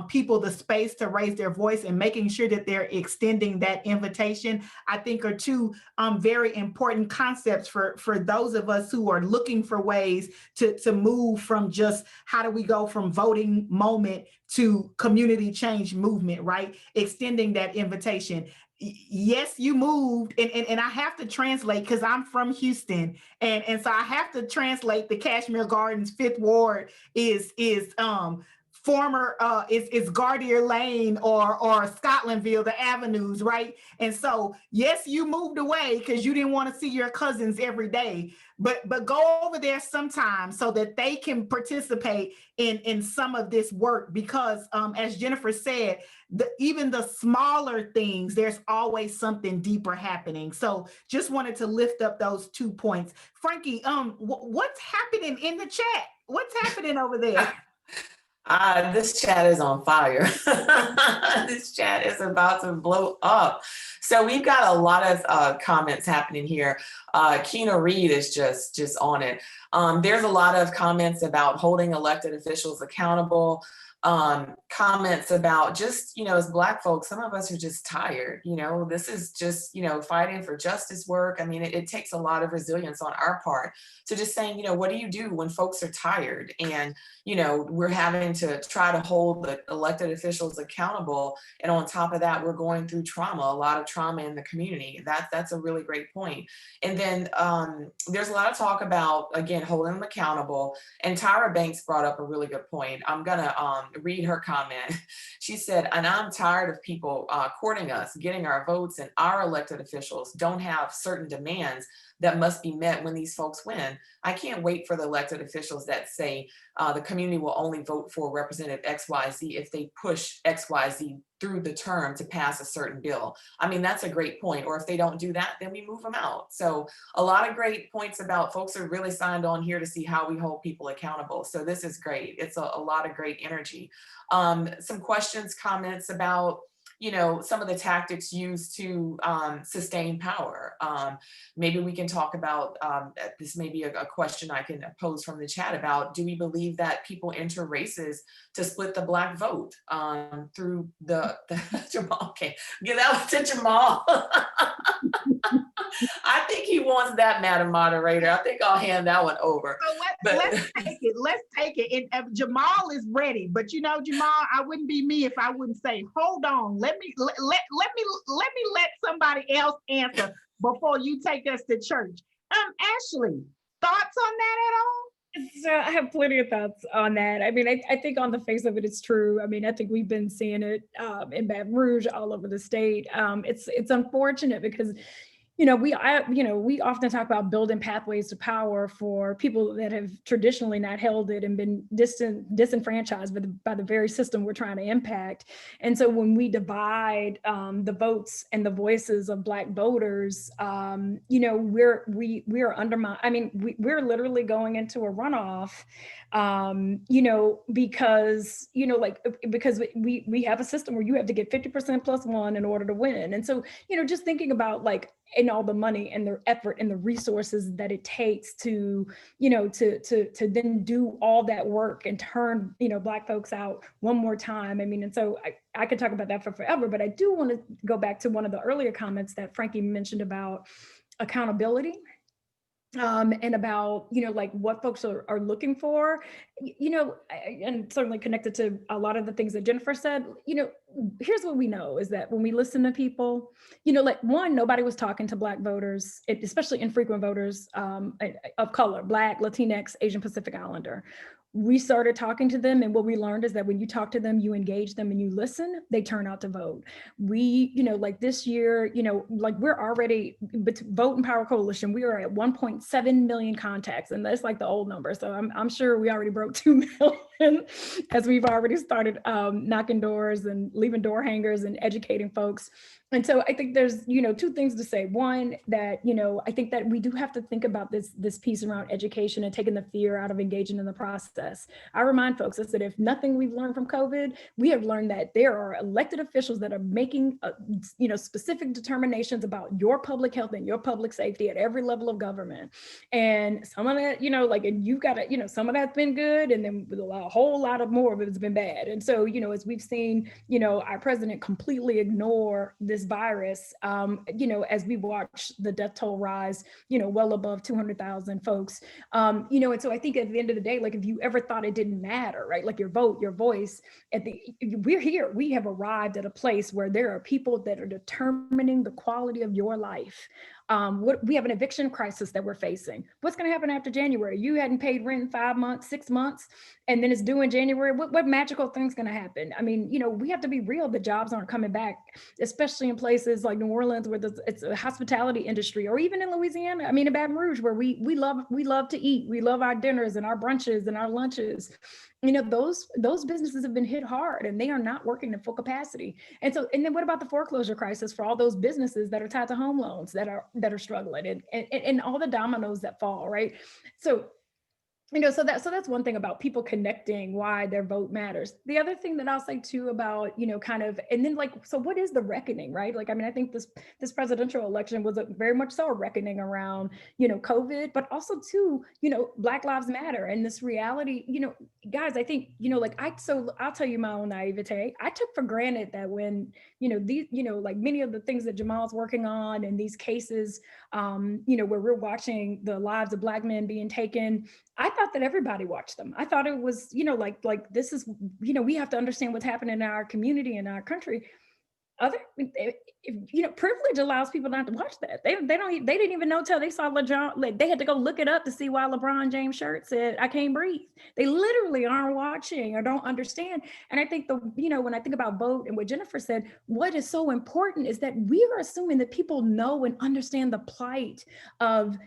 C: people the space to raise their voice and making sure that they're extending that invitation, I think are two very important concepts for those of us who are looking for ways to move from just how do we go from voting moment to community change movement, right? Extending that invitation interpretation. Yes, you moved, and I have to translate because I'm from Houston, and so I have to translate the Kashmere Gardens 5th Ward is former is Gardier Lane or Scotlandville, the avenues, right? And so yes, you moved away because you didn't want to see your cousins every day, but go over there sometime so that they can participate in some of this work, because as Jennifer said, even the smaller things, there's always something deeper happening. So just wanted to lift up those 2 points. Frankie, what's happening in the chat? What's happening over there?
G: This chat is on fire. This chat is about to blow up. So we've got a lot of comments happening here. Keena Reed is just on it. There's a lot of comments about holding elected officials accountable. Comments about just, as Black folks, some of us are just tired. This is just, fighting for justice work. I mean, it takes a lot of resilience on our part. So just saying, what do you do when folks are tired and, we're having to try to hold the elected officials accountable. And on top of that, we're going through trauma, a lot of trauma in the community. That's a really great point. And then there's a lot of talk about, again, holding them accountable. And Tyra Banks brought up a really good point. I'm gonna read her comment. She said, and I'm tired of people courting us, getting our votes, and our elected officials don't have certain demands that must be met when these folks win. I can't wait for the elected officials that say the community will only vote for Representative XYZ if they push XYZ through the term to pass a certain bill. I mean, that's a great point. Or if they don't do that, then we move them out. So a lot of great points about folks are really signed on here to see how we hold people accountable. So this is great. It's a lot of great energy. Some questions, comments about some of the tactics used to sustain power. Maybe we can talk about, this may be a question I can pose from the chat about, do we believe that people enter races to split the Black vote through the Jamal, okay, give that one to Jamal. I think he wants that, Madam Moderator. I think I'll hand that one over.
C: So let's take it. And Jamal is ready, but Jamal, I wouldn't be me if I wouldn't say, hold on, let me let somebody else answer before you take us to church. Ashley, thoughts on that at all?
D: So I have plenty of thoughts on that. I mean, I think on the face of it, it's true. I mean, I think we've been seeing it in Baton Rouge, all over the state. It's unfortunate because we often talk about building pathways to power for people that have traditionally not held it and been disenfranchised by the very system we're trying to impact. And so when we divide the votes and the voices of Black voters, we are undermined. I mean, we're literally going into a runoff, because we have a system where you have to get 50% plus one in order to win. And so, just thinking about and all the money and the effort and the resources that it takes to then do all that work and turn, Black folks out one more time. I mean, and so I could talk about that for forever, but I do want to go back to one of the earlier comments that Frankie mentioned about accountability. And about, what folks are looking for, and certainly connected to a lot of the things that Jennifer said, here's what we know is that when we listen to people, one, nobody was talking to Black voters, especially infrequent voters of color, Black, Latinx, Asian Pacific Islander. We started talking to them, and what we learned is that when you talk to them, you engage them and you listen, they turn out to vote. We, this year, we're already, Vote and Power Coalition, we are at 1.7 million contacts, and that's the old number. So I'm sure we already broke 2 million as we've already started knocking doors and leaving door hangers and educating folks. And so I think there's, two things to say. One, that, I think that we do have to think about this piece around education and taking the fear out of engaging in the process. I remind folks that if nothing we've learned from COVID, we have learned that there are elected officials that are making, specific determinations about your public health and your public safety at every level of government. And some of that, and you've got to, some of that's been good. And then a whole lot of more of it has been bad. And so, you know, as we've seen, you know, our president completely ignore this virus, you know, as we watch the death toll rise, you know, well above 200,000 folks, you know, and so I think at the end of the day, like if you ever thought it didn't matter, right? Like your vote, your voice, we're here, we have arrived at a place where there are people that are determining the quality of your life. We have an eviction crisis that we're facing. What's going to happen after January? You hadn't paid rent in 5 months, 6 months, and then it's due in January. What magical thing's going to happen? I mean, you know, we have to be real. The jobs aren't coming back, especially in places like New Orleans, where it's a hospitality industry, or even in Louisiana. I mean, in Baton Rouge, where we love to eat. We love our dinners and our brunches and our lunches. You know, those businesses have been hit hard, and they are not working at full capacity. And so, and then what about the foreclosure crisis for all those businesses that are tied to home loans that are struggling, and all the dominoes that fall, right? So, you know, so that's one thing about people connecting why their vote matters. The other thing that I'll say too about, you know, kind of, and then like, so what is the reckoning, right? Like, I mean, I think this presidential election was very much so a reckoning around, you know, COVID, but also too, you know, Black Lives Matter and this reality, you know, guys, I think, you know, like I'll tell you my own naivete. I took for granted that when, you know, these, you know, like many of the things that Jamal's working on and these cases, you know, where we're watching the lives of Black men being taken, I thought that everybody watched them. I thought it was, you know, like this is, you know, we have to understand what's happening in our community, in our country. You know, privilege allows people not to watch that. They didn't even know till they saw LeBron. Like, they had to go look it up to see why LeBron James' shirt said "I can't breathe." They literally aren't watching or don't understand. And I think you know, when I think about vote and what Jennifer said, what is so important is that we are assuming that people know and understand the plight of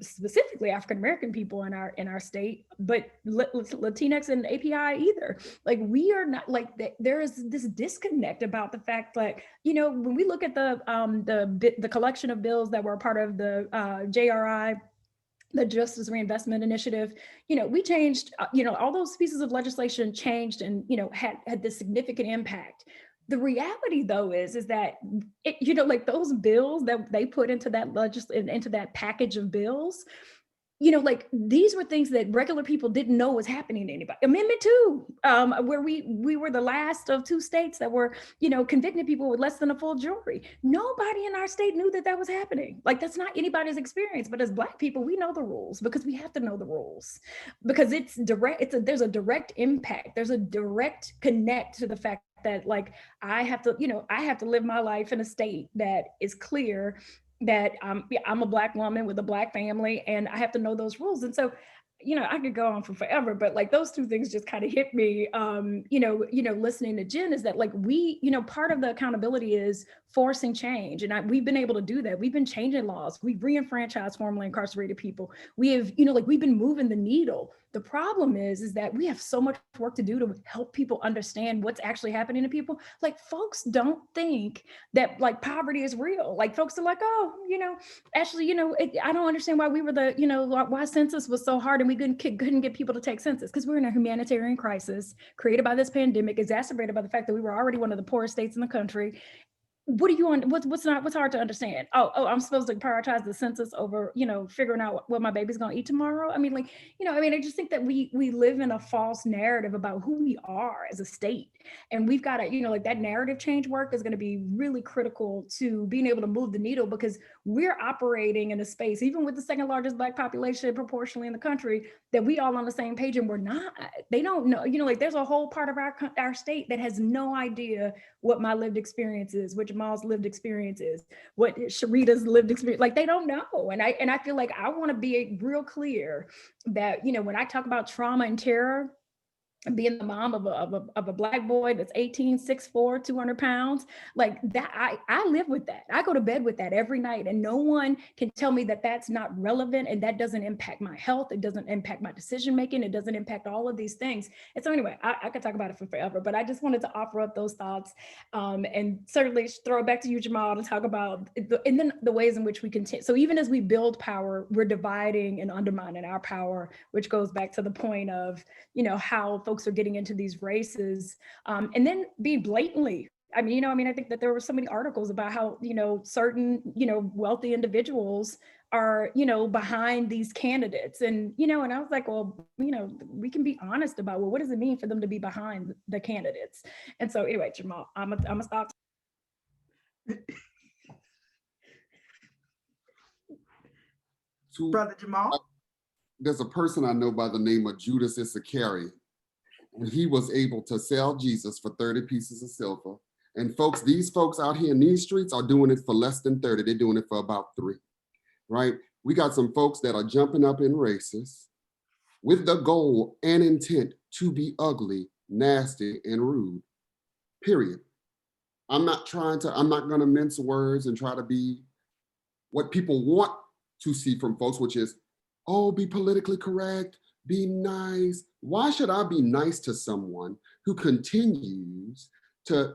D: specifically African American people in our state, but Latinx and API either. Like, we are not, like, there is this disconnect about the fact, like, you know, when we look at the collection of bills that were a part of the JRI, the Justice Reinvestment Initiative, you know, we changed, you know, all those pieces of legislation changed and, you know, had this significant impact. The reality, though, is that it, you know, like those bills that they put into that into that package of bills, you know, like these were things that regular people didn't know was happening to anybody. Amendment 2, where we were the last of 2 states that were, you know, convicting people with less than a full jury. Nobody in our state knew that was happening. Like, that's not anybody's experience. But as Black people, we know the rules because we have to know the rules, because it's direct. There's a direct impact. There's a direct connect to the fact that, like, I have to live my life in a state that is clear that I'm a Black woman with a Black family, and I have to know those rules. And so, you know, I could go on for forever, but like those 2 things just kind of hit me, you know, listening to Jen, is that, like, we, you know, part of the accountability is forcing change. And we've been able to do that. We've been changing laws. We've re-enfranchised formerly incarcerated people. We have, you know, like, we've been moving the needle. The problem is that we have so much work to do to help people understand what's actually happening to people. Like, folks don't think that, like, poverty is real. Like, folks are like, oh, you know, actually, you know, I don't understand why we were you know, why census was so hard and we couldn't get people to take census, because we're in a humanitarian crisis created by this pandemic, exacerbated by the fact that we were already one of the poorest states in the country. What do you want? What's hard to understand? Oh, I'm supposed to prioritize the census over, you know, figuring out what my baby's gonna eat tomorrow. I mean, like, you know, I mean, I just think that we live in a false narrative about who we are as a state. And we've got to, you know, like, that narrative change work is going to be really critical to being able to move the needle, because we're operating in a space, even with the second largest Black population proportionally in the country, that we all on the same page, and we're not. They don't know, you know, like, there's a whole part of our state that has no idea what my lived experience is, what Jamal's lived experience is, what Sharita's lived experience. Like, they don't know. And I feel like I want to be real clear that, you know, when I talk about trauma and terror, being the mom of a Black boy that's 18, 6'4", 200 pounds, like that, I live with that. I go to bed with that every night, and no one can tell me that that's not relevant, and that doesn't impact my health. It doesn't impact my decision making. It doesn't impact all of these things. And so anyway, I could talk about it for forever, but I just wanted to offer up those thoughts, and certainly throw it back to you, Jamal, to talk about and then the ways in which we continue. So even as we build power, we're dividing and undermining our power, which goes back to the point of, you know, how folks are getting into these races, and then being blatantly, I mean, I think that there were so many articles about how, you know, certain, you know, wealthy individuals are, behind these candidates. And, and I was like, well, we can be honest about, well, what does it mean for them to be behind the candidates? And so anyway, Jamal, I'm gonna stop.
C: Brother Jamal?
F: There's a person I know by the name of Judas Iscariot, and he was able to sell Jesus for 30 pieces of silver. And folks, these folks out here in these streets are doing it for less than 30. They're doing it for about 3, right? We got some folks that are jumping up in races with the goal and intent to be ugly, nasty, and rude, period. I'm not gonna mince words and try to be what people want to see from folks, which is, oh, be politically correct, be nice. Why should I be nice to someone who continues to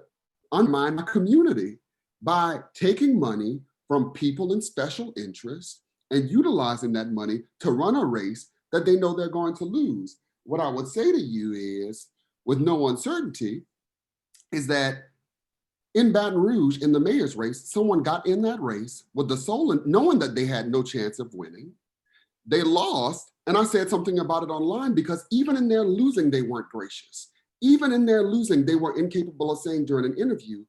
F: undermine my community by taking money from people in special interests and utilizing that money to run a race that they know they're going to lose? What I would say to you is, with no uncertainty, is that in Baton Rouge, in the mayor's race, someone got in that race with the soul, knowing that they had no chance of winning. They lost, and I said something about it online, because even in their losing, they weren't gracious. Even in their losing, they were incapable of saying during an interview,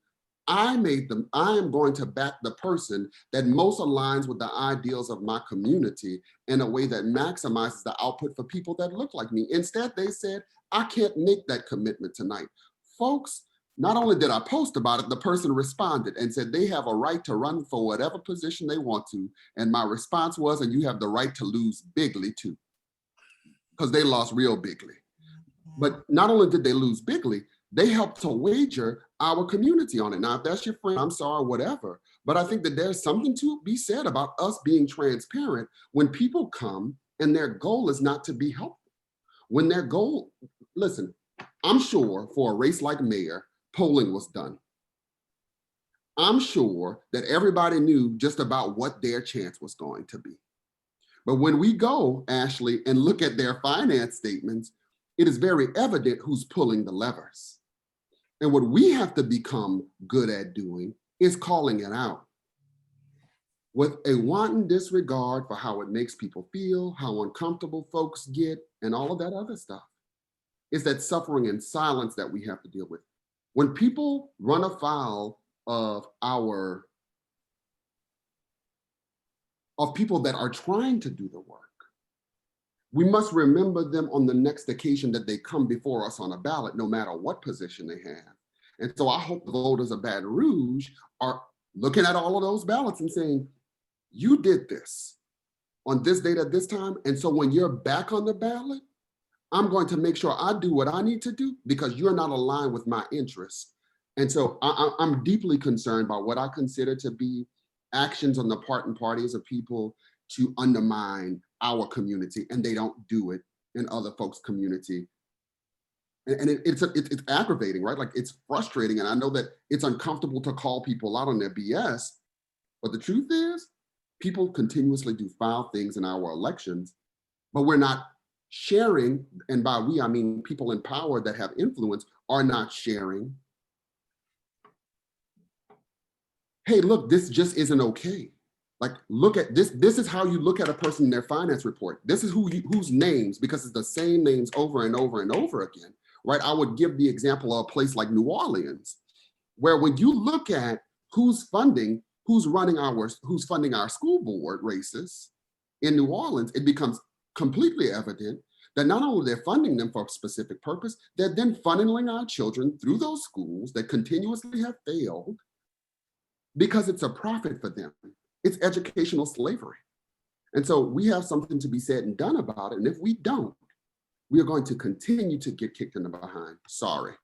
F: I am going to back the person that most aligns with the ideals of my community in a way that maximizes the output for people that look like me. Instead, they said, I can't make that commitment tonight. Folks, not only did I post about it, the person responded and said they have a right to run for whatever position they want to. And my response was, and you have the right to lose bigly too, because they lost real bigly. But not only did they lose bigly, they helped to wager our community on it. Now, if that's your friend, I'm sorry, whatever. But I think that there's something to be said about us being transparent when people come and their goal is not to be helpful. When their goal, listen, I'm sure for a race like mayor, polling was done. I'm sure that everybody knew just about what their chance was going to be. But when we go, Ashley, and look at their finance statements, it is very evident who's pulling the levers. And what we have to become good at doing is calling it out with a wanton disregard for how it makes people feel, how uncomfortable folks get, and all of that other stuff. It's that suffering and silence that we have to deal with. When people run afoul of people that are trying to do the work, we must remember them on the next occasion that they come before us on a ballot, no matter what position they have. And so I hope the voters of Baton Rouge are looking at all of those ballots and saying, you did this on this date at this time. And so when you're back on the ballot, I'm going to make sure I do what I need to do because you're not aligned with my interests. And so I'm deeply concerned by what I consider to be actions on the part and parties of people to undermine our community, and they don't do it in other folks' community. And it's aggravating, right? Like, it's frustrating. And I know that it's uncomfortable to call people out on their BS, but the truth is people continuously do foul things in our elections, but we're not sharing. And by we, I mean people in power that have influence are not sharing. Hey, look, this just isn't okay. Like, look at this. This is how you look at a person in their finance report. This is whose names, because it's the same names over and over and over again, right? I would give the example of a place like New Orleans, where when you look at who's funding our school board races in New Orleans, it becomes completely evident that not only they're funding them for a specific purpose, they're then funneling our children through those schools that continuously have failed because it's a profit for them. It's educational slavery. And so we have something to be said and done about it. And if we don't, we are going to continue to get kicked in the behind. Sorry.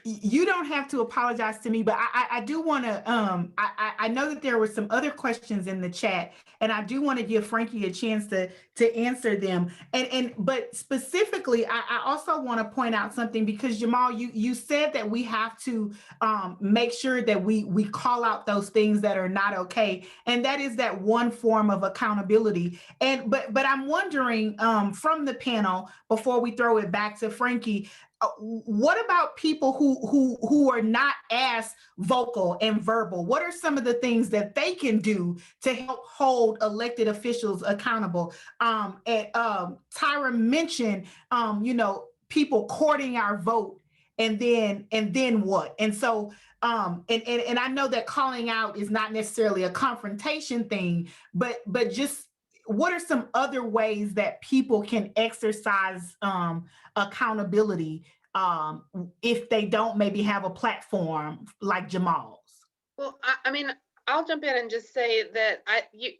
C: You don't have to apologize to me, but I do want to, I know that there were some other questions in the chat, and I do want to give Frankie a chance to answer them. But specifically, I also want to point out something, because Jamal, you said that we have to make sure that we call out those things that are not okay. And that is that one form of accountability. But I'm wondering from the panel, before we throw it back to Frankie, what about people who are not as vocal and verbal? What are some of the things that they can do to help hold elected officials accountable? Tyra mentioned, people courting our vote, and then what? And so, and I know that calling out is not necessarily a confrontation thing, but just what are some other ways that people can exercise accountability if they don't maybe have a platform like Jamal's?
E: Well, I mean, I'll jump in and just say that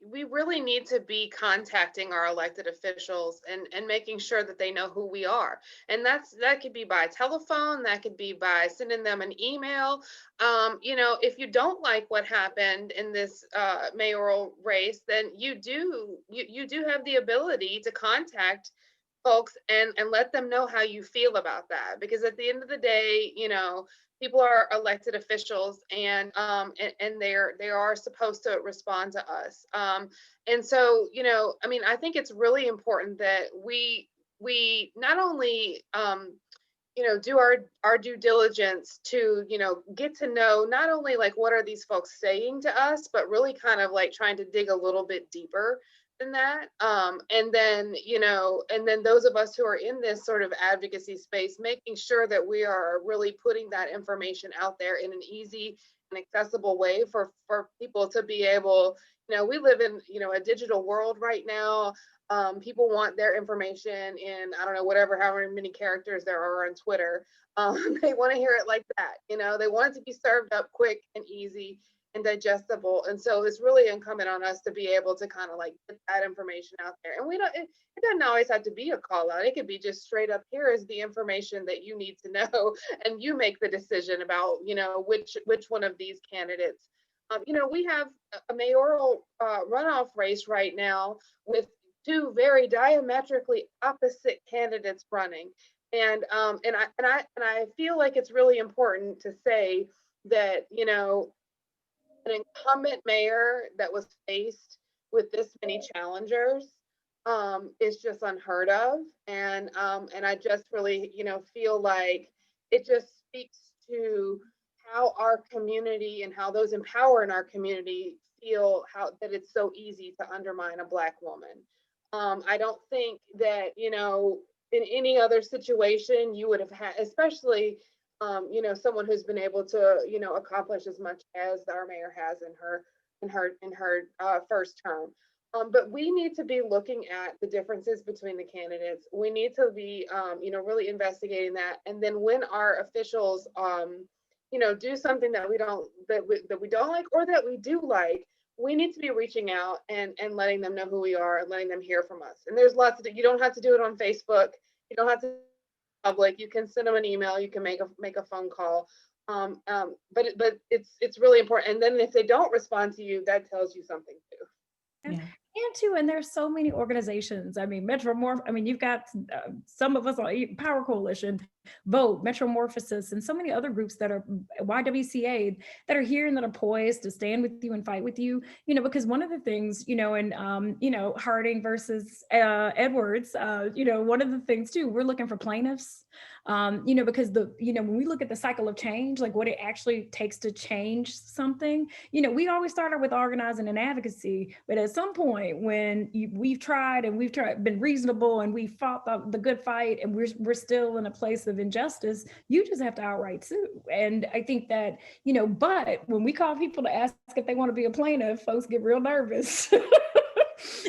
E: we really need to be contacting our elected officials and making sure that they know who we are. And that could be by telephone, that could be by sending them an email. If you don't like what happened in this mayoral race, then you do have the ability to contact folks and let them know how you feel about that. Because at the end of the day, people are elected officials, and they are supposed to respond to us. And so, I think it's really important that we not only do our due diligence to get to know not only like what are these folks saying to us, but really kind of like trying to dig a little bit deeper than that. And then those of us who are in this sort of advocacy space, making sure that we are really putting that information out there in an easy and accessible way for people to be able, we live in, a digital world right now. People want their information in, I don't know, however many characters there are on Twitter. They want to hear it like that. They want it to be served up quick and easy and digestible. And so it's really incumbent on us to be able to kind of like get that information out there. And it doesn't always have to be a call out. It could be just straight up, here is the information that you need to know, and you make the decision about, which one of these candidates. We have a mayoral runoff race right now with two very diametrically opposite candidates running. And I feel like it's really important to say that, an incumbent mayor that was faced with this many challengers is just unheard of. And I just really, feel like it just speaks to how our community and how those in power in our community feel that it's so easy to undermine a Black woman. I don't think that, in any other situation you would have had, especially someone who's been able to, accomplish as much as our mayor has in her first term. But we need to be looking at the differences between the candidates. We need to be, really investigating that. And then when our officials, do something that we don't like or that we do like, we need to be reaching out and letting them know who we are and letting them hear from us. And there's lots of, you don't have to do it on Facebook. You don't have to public. You can send them an email. You can make a phone call. But it's really important. And then if they don't respond to you, that tells you something too.
D: Yeah. And there's so many organizations. I mean, you've got some of us on Power Coalition, Vote, MetroMorphosis, and so many other groups that are YWCA that are here and that are poised to stand with you and fight with you, because one of the things, Harding versus Edwards, one of the things too, we're looking for plaintiffs, because when we look at the cycle of change, like what it actually takes to change something, we always started with organizing and advocacy, but at some point when we've been reasonable and we fought the good fight and we're still in a place of injustice, you just have to outright sue. And I think that, but when we call people to ask if they want to be a plaintiff, folks get real nervous.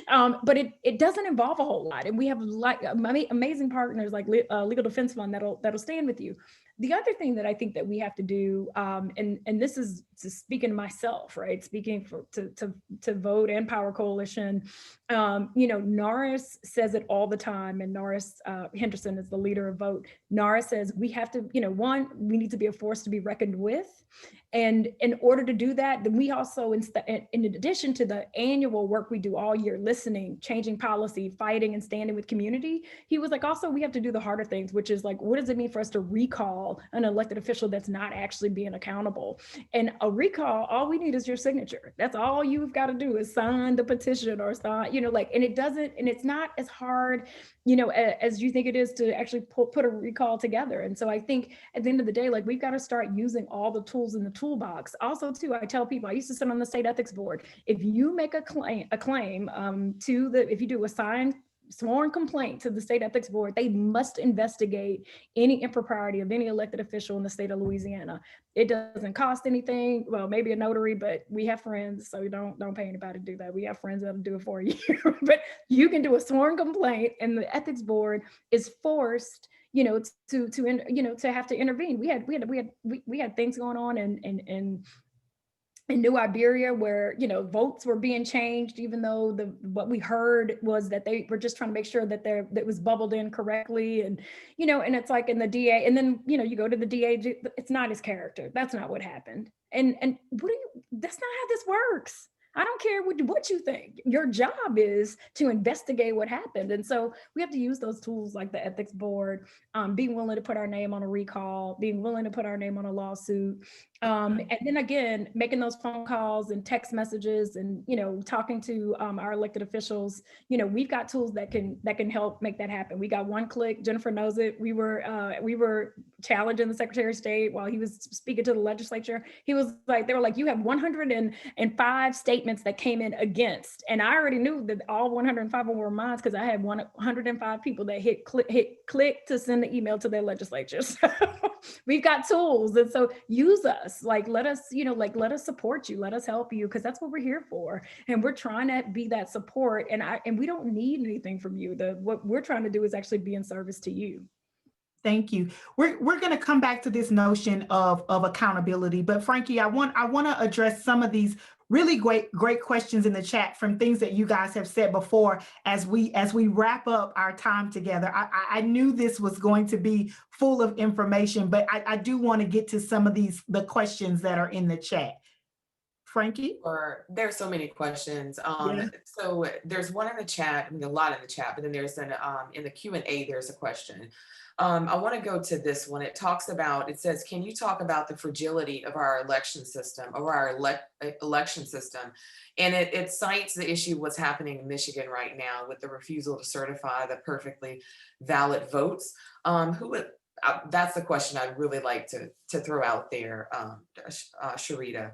D: But it doesn't involve a whole lot. And we have amazing partners like Legal Defense Fund that'll stand with you. The other thing that I think that we have to do, and this is speaking to myself, right? Speaking to Vote and Power Coalition, Norris says it all the time, and Norris Henderson is the leader of Vote. Norris says we have to, we need to be a force to be reckoned with. And in order to do that, then we also, in addition to the annual work we do all year, listening, changing policy, fighting and standing with community, he was like, also, we have to do the harder things, which is like, what does it mean for us to recall recall an elected official that's not actually being accountable. And a recall, all we need is your signature. That's all you've got to do is sign the petition or sign, you know, like, and it doesn't, and it's not as hard, you know, as you think it is to actually put a recall together. And so I think at the end of the day, like, we've got to start using all the tools in the toolbox. Also too, I tell people, I used to sit on the state ethics board. If you make a claim to the, if you do a signed sworn complaint to the state ethics board, they must investigate any impropriety of any elected official in the state of Louisiana. It doesn't cost anything. Well, maybe a notary, but we have friends, so we don't pay anybody to do that. We have friends that'll do it for you. But you can do a sworn complaint, and the ethics board is forced, you know, to have to intervene. We had things going on in New Iberia where, you know, votes were being changed, even though what we heard was that they were just trying to make sure that that was bubbled in correctly. And, you know, and it's like in the DA, and then, you know, you go to the DA, it's not his character. That's not what happened. And that's not how this works. I don't care what you think. Your job is to investigate what happened. And so we have to use those tools like the ethics board, being willing to put our name on a recall, being willing to put our name on a lawsuit. And then again, making those phone calls and text messages and, you know, talking to our elected officials. You know, we've got tools that can help make that happen. We got one click. Jennifer knows it. We were challenging the Secretary of State while he was speaking to the legislature. He was like, they were like, you have 105 statements that came in against. And I already knew that all 105 were mine because I had 105 people that hit click to send the email to their legislatures. We've got tools. And so use us, like, let us support you, let us help you, because that's what we're here for. And we're trying to be that support. And we don't need anything from you. What we're trying to do is actually be in service to you.
C: Thank you. We're going to come back to this notion of accountability, but Frankie, I want to address some of these really great questions in the chat from things that you guys have said before as we wrap up our time together. I knew this was going to be full of information, but I do want to get to some of the questions that are in the chat. Frankie?
G: There's so many questions.
C: Yeah.
G: So there's one in the chat, I mean, a lot in the chat, but then there's in the Q&A, there's a question. I want to go to this one. It says, can you talk about the fragility of our election system, election system? And it cites the issue what's happening in Michigan right now with the refusal to certify the perfectly valid votes. That's the question I'd really like to throw out there, Sharita.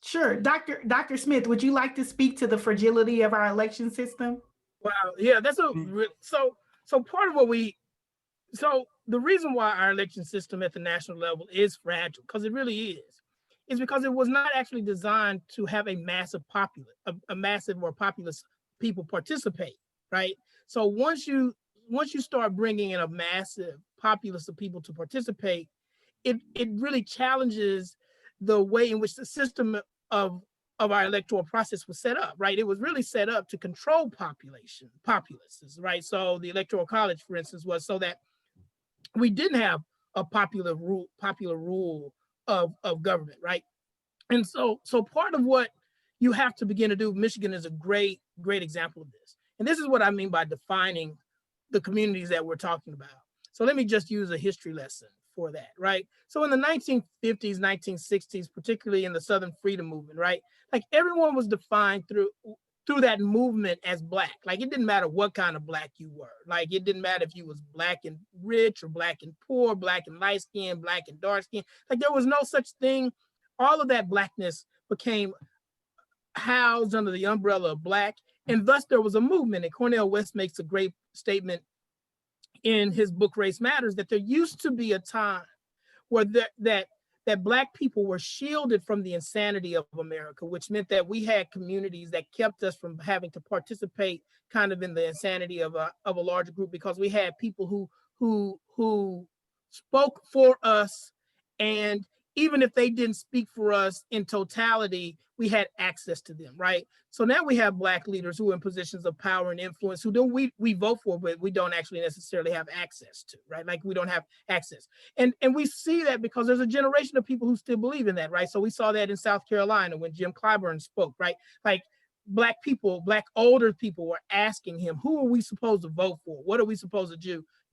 C: Sure. Dr. Smith, would you like to speak to the fragility of our election system?
B: Wow. Yeah, that's so part of the reason why our election system at the national level is fragile, because it really is because it was not actually designed to have a massive or populous people participate, right? So once you start bringing in a massive populace of people to participate, it really challenges the way in which the system of our electoral process was set up, right? It was really set up to control populaces, right? So the Electoral College, for instance, was so that we didn't have a popular rule of government, right? And so part of what you have to begin to do, Michigan is a great example of this. And this is what I mean by defining the communities that we're talking about. So let me just use a history lesson for that, right? So in the 1950s, 1960s, particularly in the Southern Freedom Movement, right? Like everyone was defined through that movement as Black. Like it didn't matter what kind of Black you were. Like it didn't matter if you was Black and rich or Black and poor, Black and light skin, Black and dark skin. Like there was no such thing. All of that Blackness became housed under the umbrella of Black. And thus there was a movement. And Cornel West makes a great statement in his book, Race Matters, that there used to be a time where that Black people were shielded from the insanity of America, which meant that we had communities that kept us from having to participate kind of in the insanity of a larger group, because we had people who spoke for us, and even if they didn't speak for us in totality, we had access to them, right? So now we have Black leaders who are in positions of power and influence who we vote for, but we don't actually necessarily have access to, right? Like we don't have access. And we see that because there's a generation of people who still believe in that, right? So we saw that in South Carolina when Jim Clyburn spoke, right? Like Black people, Black older people were asking him, who are we supposed to vote for? What are we supposed to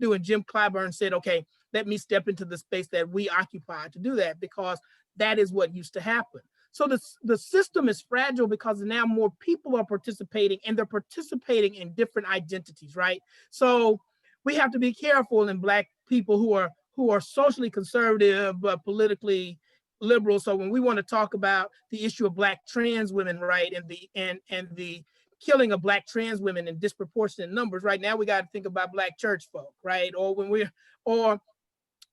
B: do. And Jim Clyburn said, okay, let me step into the space that we occupy to do that, because that is what used to happen. So the system is fragile because now more people are participating, and they're participating in different identities, right? So we have to be careful in Black people who are socially conservative but politically liberal. So when we want to talk about the issue of Black trans women, right, and the killing of Black trans women in disproportionate numbers, right now we got to think about Black church folk, right? Or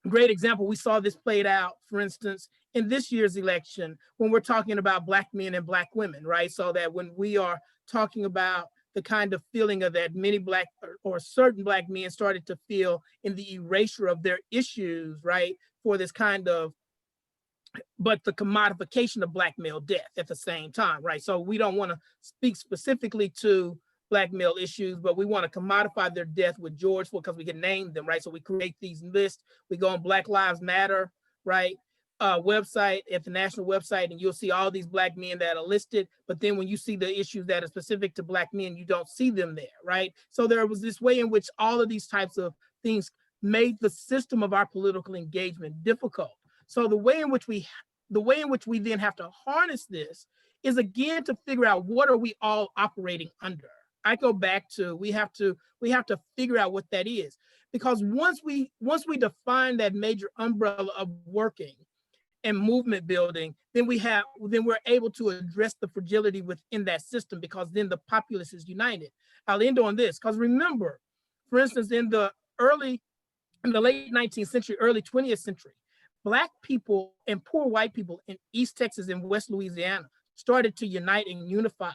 B: great example, we saw this played out, for instance, in this year's election, when we're talking about Black men and Black women, right? So that when we are talking about the kind of feeling of that many Black or certain Black men started to feel in the erasure of their issues, right? For this kind of, but the commodification of Black male death at the same time, right? So we don't want to speak specifically to Black male issues, but we want to commodify their death with George Floyd because we can name them, right? So we create these lists. We go on Black Lives Matter, right? Website, at the national website, and you'll see all these Black men that are listed. But then when you see the issues that are specific to Black men, you don't see them there, right? So there was this way in which all of these types of things made the system of our political engagement difficult. So the way in which we then have to harness this is, again, to figure out what are we all operating under. I go back to we have to figure out what that is, because once we define that major umbrella of working and movement building, then we're able to address the fragility within that system, because then the populace is united. I'll end on this, because remember, for instance, in the late 19th century, early 20th century, Black people and poor white people in East Texas and West Louisiana started to unite and unify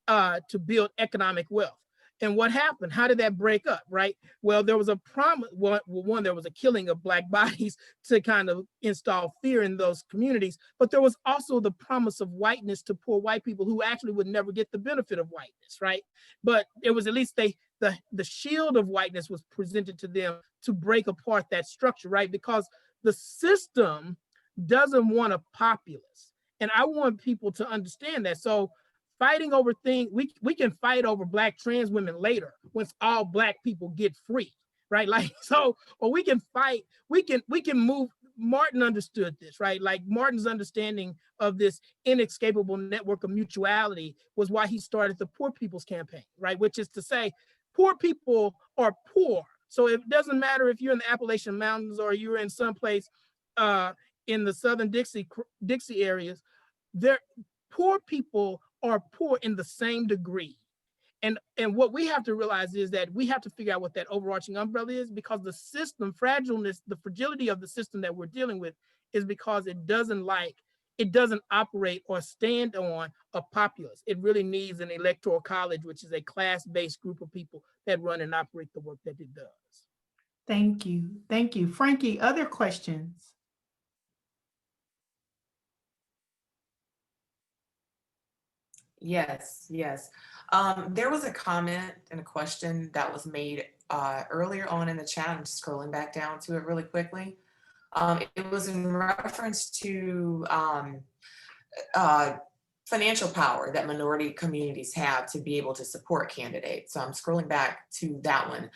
B: to build economic wealth. And what happened? How did that break up, right? Well, there was a promise. One, there was a killing of Black bodies to kind of install fear in those communities, but there was also the promise of whiteness to poor white people who actually would never get the benefit of whiteness, right? But it was at least the shield of whiteness was presented to them to break apart that structure, right? Because the system doesn't want a populace. And I want people to understand that. So fighting over things, we can fight over Black trans women later once all Black people get free, right? Like, so, or we can fight, we can move. Martin understood this, right? Like Martin's understanding of this inescapable network of mutuality was why he started the Poor People's Campaign, right? Which is to say, poor people are poor. So it doesn't matter if you're in the Appalachian Mountains or you're in someplace in the Southern Dixie areas, poor people are poor in the same degree. And what we have to realize is that we have to figure out what that overarching umbrella is, because the system, the fragility of the system that we're dealing with is because it doesn't operate or stand on a populace. It really needs an electoral college, which is a class-based group of people that run and operate the work that it does.
C: Thank you. Thank you. Frankie, other questions?
G: Yes. There was a comment and a question that was made earlier on in the chat. I'm just scrolling back down to it really quickly. It was in reference to financial power that minority communities have to be able to support candidates. So I'm scrolling back to that one.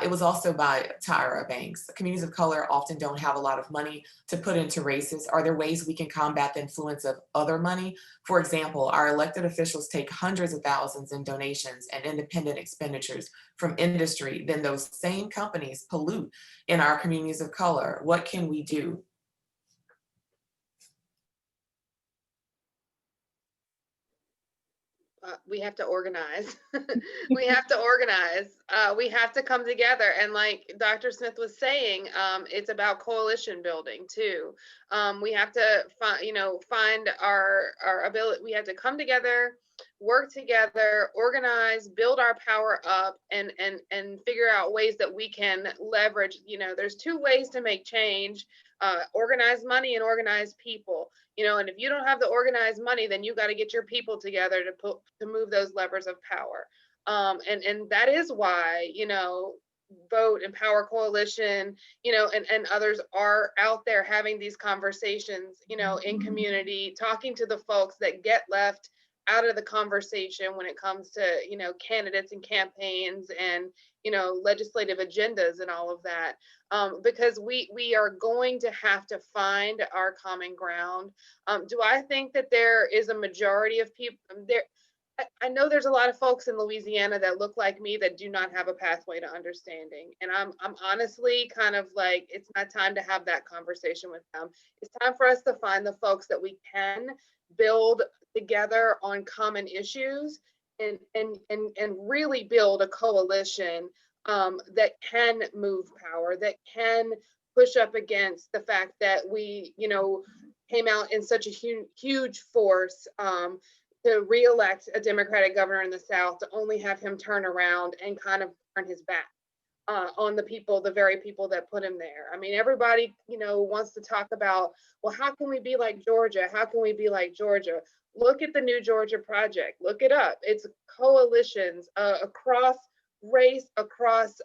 G: It was also by Tyra Banks. Communities of color often don't have a lot of money to put into races. Are there ways we can combat the influence of other money? For example, our elected officials take hundreds of thousands in donations and independent expenditures from industry. Then those same companies pollute in our communities of color. What can we do?
E: We have to organize. We have to organize. We have to come together. And like Dr. Smith was saying, it's about coalition building too. We have to find our ability. We have to come together, work together, organize, build our power up, and figure out ways that we can leverage. There's two ways to make change: organize money and organize people. And if you don't have the organized money, then you got to get your people together to move those levers of power. And that is why, Vote, Empower Coalition, and others are out there having these conversations, in community, talking to the folks that get left out of the conversation when it comes to, candidates and campaigns and, legislative agendas and all of that. Because we are going to have to find our common ground. Do I think that there is a majority of people there? I know there's a lot of folks in Louisiana that look like me that do not have a pathway to understanding. And I'm honestly kind of like, it's not time to have that conversation with them. It's time for us to find the folks that we can build together on common issues and really build a coalition that can move power, that can push up against the fact that we, came out in such a huge force to re-elect a Democratic governor in the South, to only have him turn around and kind of turn his back on the very people that put him there. I mean, everybody, wants to talk about, well, how can we be like Georgia? How can we be like Georgia? Look at the New Georgia Project. Look it up. It's coalitions across race, across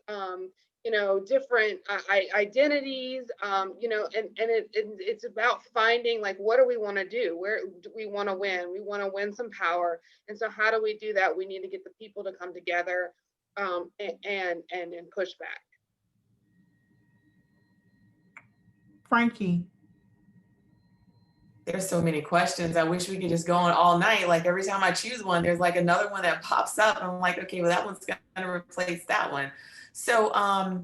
E: different identities, and it's about finding, like, what do we want to do? Where do we want to win? We want to win some power. And so how do we do that? We need to get the people to come together and push back.
C: Frankie.
G: There's so many questions. I wish we could just go on all night. Like every time I choose one, there's like another one that pops up. I'm like, okay, well, that one's going to replace that one. So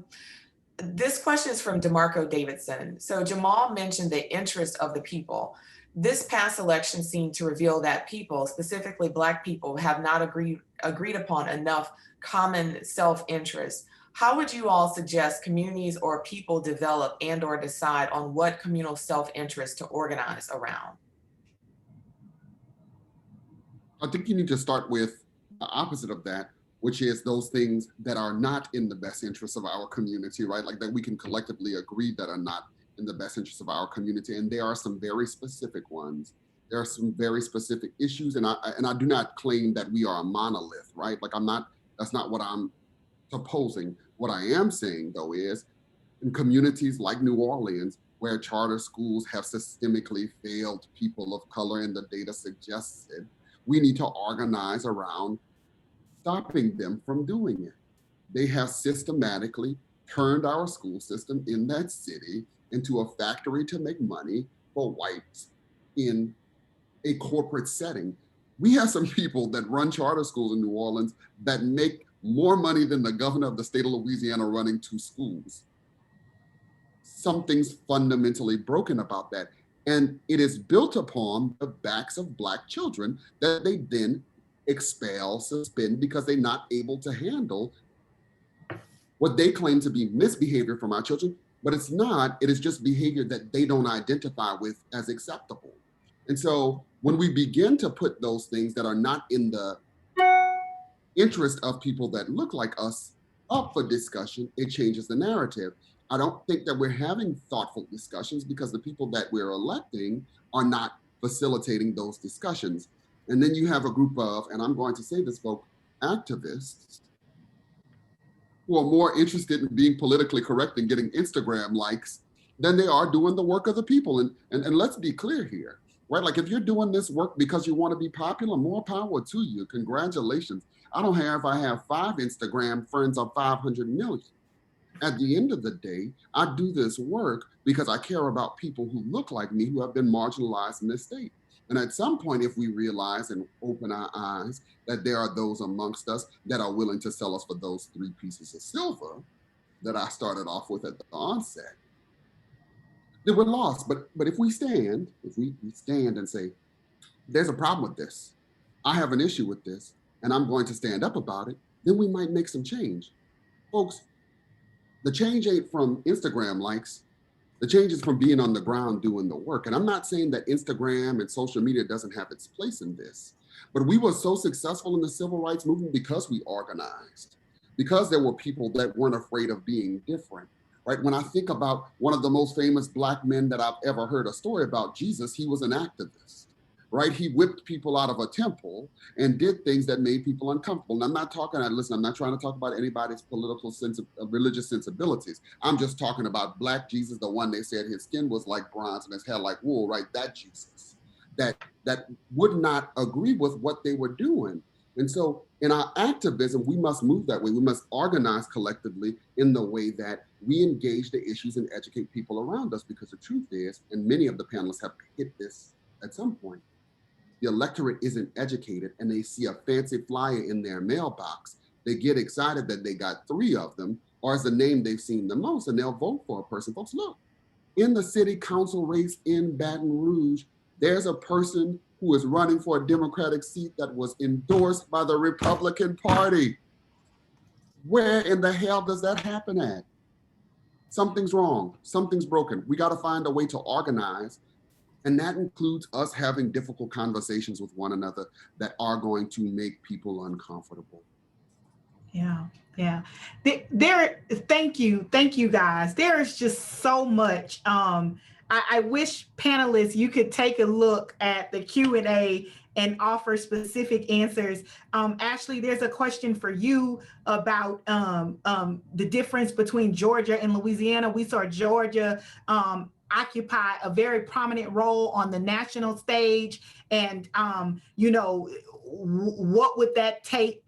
G: this question is from DeMarco Davidson. So Jamal mentioned the interest of the people. This past election seemed to reveal that people, specifically Black people, have not agreed upon enough common self-interest. How would you all suggest communities or people develop and or decide on what communal self-interest to organize around?
F: I think you need to start with the opposite of that, which is those things that are not in the best interest of our community, right? Like that we can collectively agree that are not in the best interest of our community. And there are some very specific ones. There are some very specific issues. And I do not claim that we are a monolith, right? Like that's not what I'm supposing. What I am saying though is in communities like New Orleans, where charter schools have systemically failed people of color and the data suggests it, we need to organize around stopping them from doing it. They have systematically turned our school system in that city into a factory to make money for whites in a corporate setting. We have some people that run charter schools in New Orleans that make more money than the governor of the state of Louisiana running 2 schools. Something's fundamentally broken about that. And it is built upon the backs of Black children that they then expel, suspend, because they're not able to handle what they claim to be misbehavior from our children, but it's not. It is just behavior that they don't identify with as acceptable. And so when we begin to put those things that are not in the interest of people that look like us up for discussion, it changes the narrative. I don't think that we're having thoughtful discussions because the people that we're electing are not facilitating those discussions. And then you have a group of, and I'm going to say this, folks, activists who are more interested in being politically correct and getting Instagram likes than they are doing the work of the people. And let's be clear here, right? Like if you're doing this work because you want to be popular, more power to you. Congratulations. I don't care if I have 5 Instagram friends or 500 million. At the end of the day, I do this work because I care about people who look like me, who have been marginalized in this state. And at some point, if we realize and open our eyes that there are those amongst us that are willing to sell us for those 3 pieces of silver that I started off with at the onset, then we're lost. But if we stand and say, there's a problem with this, I have an issue with this, and I'm going to stand up about it, then we might make some change. Folks, the change ain't from Instagram likes. The change is from being on the ground doing the work. And I'm not saying that Instagram and social media doesn't have its place in this, but we were so successful in the civil rights movement because we organized, because there were people that weren't afraid of being different, right? When I think about one of the most famous Black men that I've ever heard a story about, Jesus, he was an activist, right? He whipped people out of a temple and did things that made people uncomfortable. And I'm not trying to talk about anybody's political religious sensibilities. I'm just talking about Black Jesus, the one they said his skin was like bronze and his hair like wool, right? That Jesus. that would not agree with what they were doing. And so in our activism, we must move that way. We must organize collectively in the way that we engage the issues and educate people around us, because the truth is, and many of the panelists have hit this at some point, the electorate isn't educated and they see a fancy flyer in their mailbox. They get excited that they got 3 of them, or it's the name they've seen the most, and they'll vote for a person. Folks, look, in the city council race in Baton Rouge, there's a person who is running for a Democratic seat that was endorsed by the Republican Party. Where in the hell does that happen at? Something's wrong, something's broken. We gotta find a way to organize, and that includes us having difficult conversations with one another that are going to make people uncomfortable.
C: Yeah, yeah. Thank you guys. There is just so much. I wish panelists, you could take a look at the Q&A and offer specific answers. Ashley, there's a question for you about the difference between Georgia and Louisiana. We saw Georgia occupy a very prominent role on the national stage, and what would that take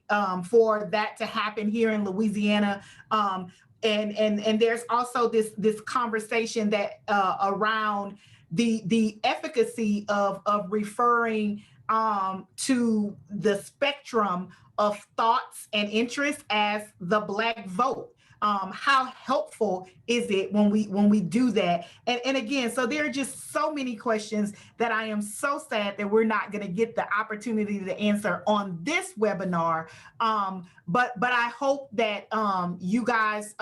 C: for that to happen here in Louisiana? And there's also this conversation that around the efficacy of referring to the spectrum of thoughts and interests as the Black vote. How helpful is it when we do that? And again, so there are just so many questions that I am so sad that we're not going to get the opportunity to answer on this webinar. But I hope that you guys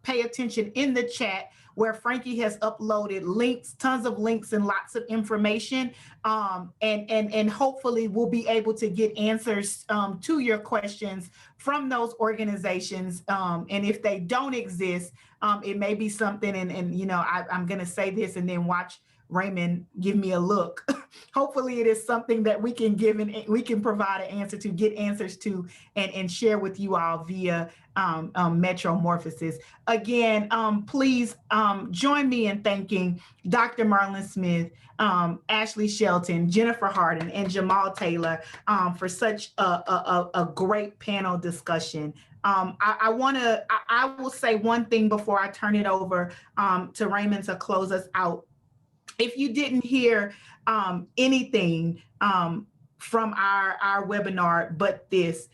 C: pay attention in the chat, where Frankie has uploaded links, tons of links and lots of information. And hopefully we'll be able to get answers to your questions from those organizations. And if they don't exist, it may be something, and I'm gonna say this and then watch Raymond give me a look. Hopefully it is something that we can give and we can provide an answer to, get answers to, and share with you all via MetroMorphosis. Again, please join me in thanking Dr. Marlon Smith, Ashley Shelton, Jennifer Harden, and Jamal Taylor for such a great panel discussion. I will say one thing before I turn it over to Raymond to close us out. If you didn't hear anything from our webinar, but this,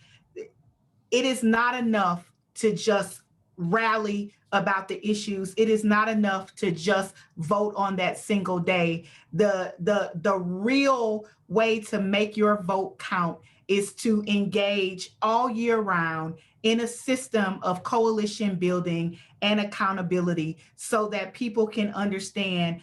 C: it is not enough to just rally about the issues. It is not enough to just vote on that single day. The real way to make your vote count is to engage all year round in a system of coalition building and accountability, so that people can understand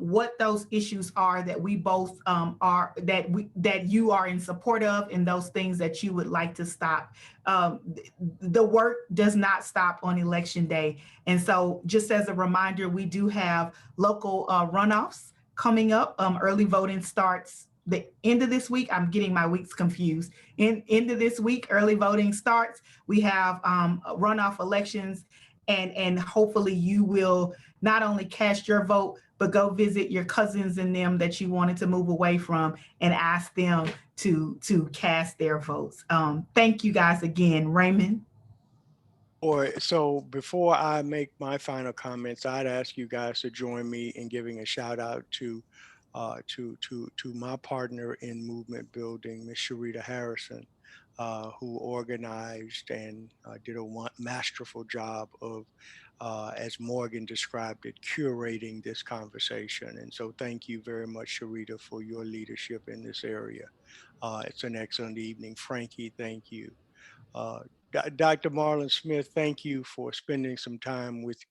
C: what those issues are that we both that you are in support of, and those things that you would like to stop. The work does not stop on election day. And so just as a reminder, we do have local runoffs coming up. Early voting starts the end of this week. I'm getting my weeks confused. End of this week, early voting starts. We have runoff elections, and hopefully you will not only cast your vote, but go visit your cousins and them that you wanted to move away from and ask them to cast their votes. Thank you guys again. Raymond?
A: So before I make my final comments, I'd ask you guys to join me in giving a shout out to my partner in movement building, Ms. Sharita Harrison, who organized and did a masterful job of, as Morgan described it, curating this conversation. And so thank you very much, Sharita, for your leadership in this area. It's an excellent evening. Frankie, thank you. Dr. Marlon Smith, thank you for spending some time with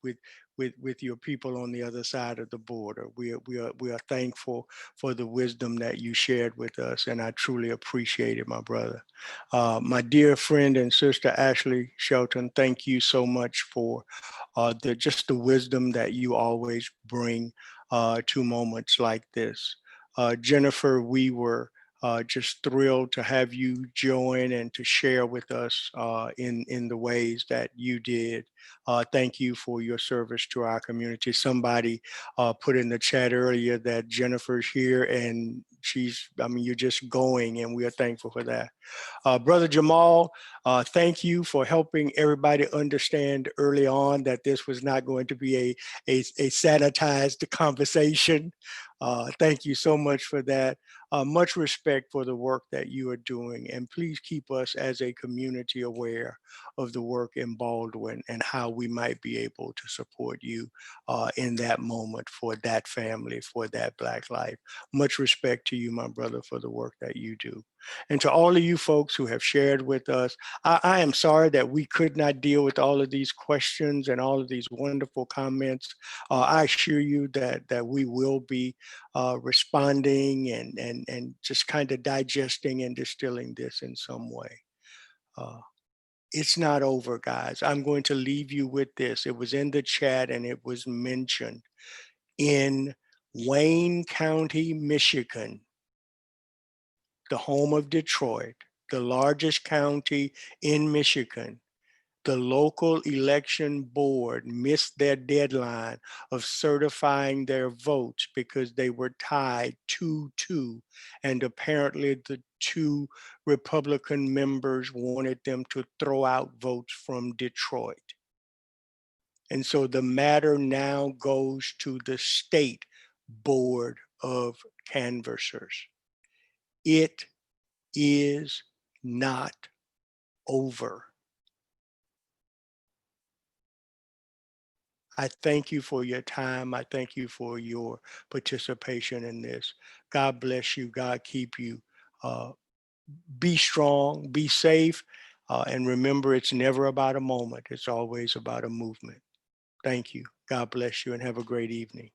A: your people on the other side of the border. We are thankful for the wisdom that you shared with us, and I truly appreciate it, my brother. My dear friend and sister Ashley Shelton, thank you so much for just the wisdom that you always bring to moments like this. Jennifer, we were just thrilled to have you join and to share with us in the ways that you did. Thank you for your service to our community. Somebody put in the chat earlier that Jennifer's here, and I mean, you're just going, and we are thankful for that. Brother Jamal, thank you for helping everybody understand early on that this was not going to be a sanitized conversation. Thank you so much for that. Much respect for the work that you are doing, and please keep us as a community aware of the work in Baldwin and how we might be able to support you in that moment for that family, for that Black life. Much respect to you, my brother, for the work that you do. And to all of you folks who have shared with us, I am sorry that we could not deal with all of these questions and all of these wonderful comments. I assure you that we will be responding and just kind of digesting and distilling this in some way. It's not over, guys. I'm going to leave you with this. It was in the chat and it was mentioned. In Wayne County, Michigan, the home of Detroit, the largest county in Michigan, the local election board missed their deadline of certifying their votes because they were tied 2-2. And apparently the two Republican members wanted them to throw out votes from Detroit. And so the matter now goes to the state board of canvassers. It is not over. I thank you for your time. I thank you for your participation in this. God bless you. God keep you. Be strong, be safe, and remember, it's never about a moment. It's always about a movement. Thank you. God bless you and have a great evening.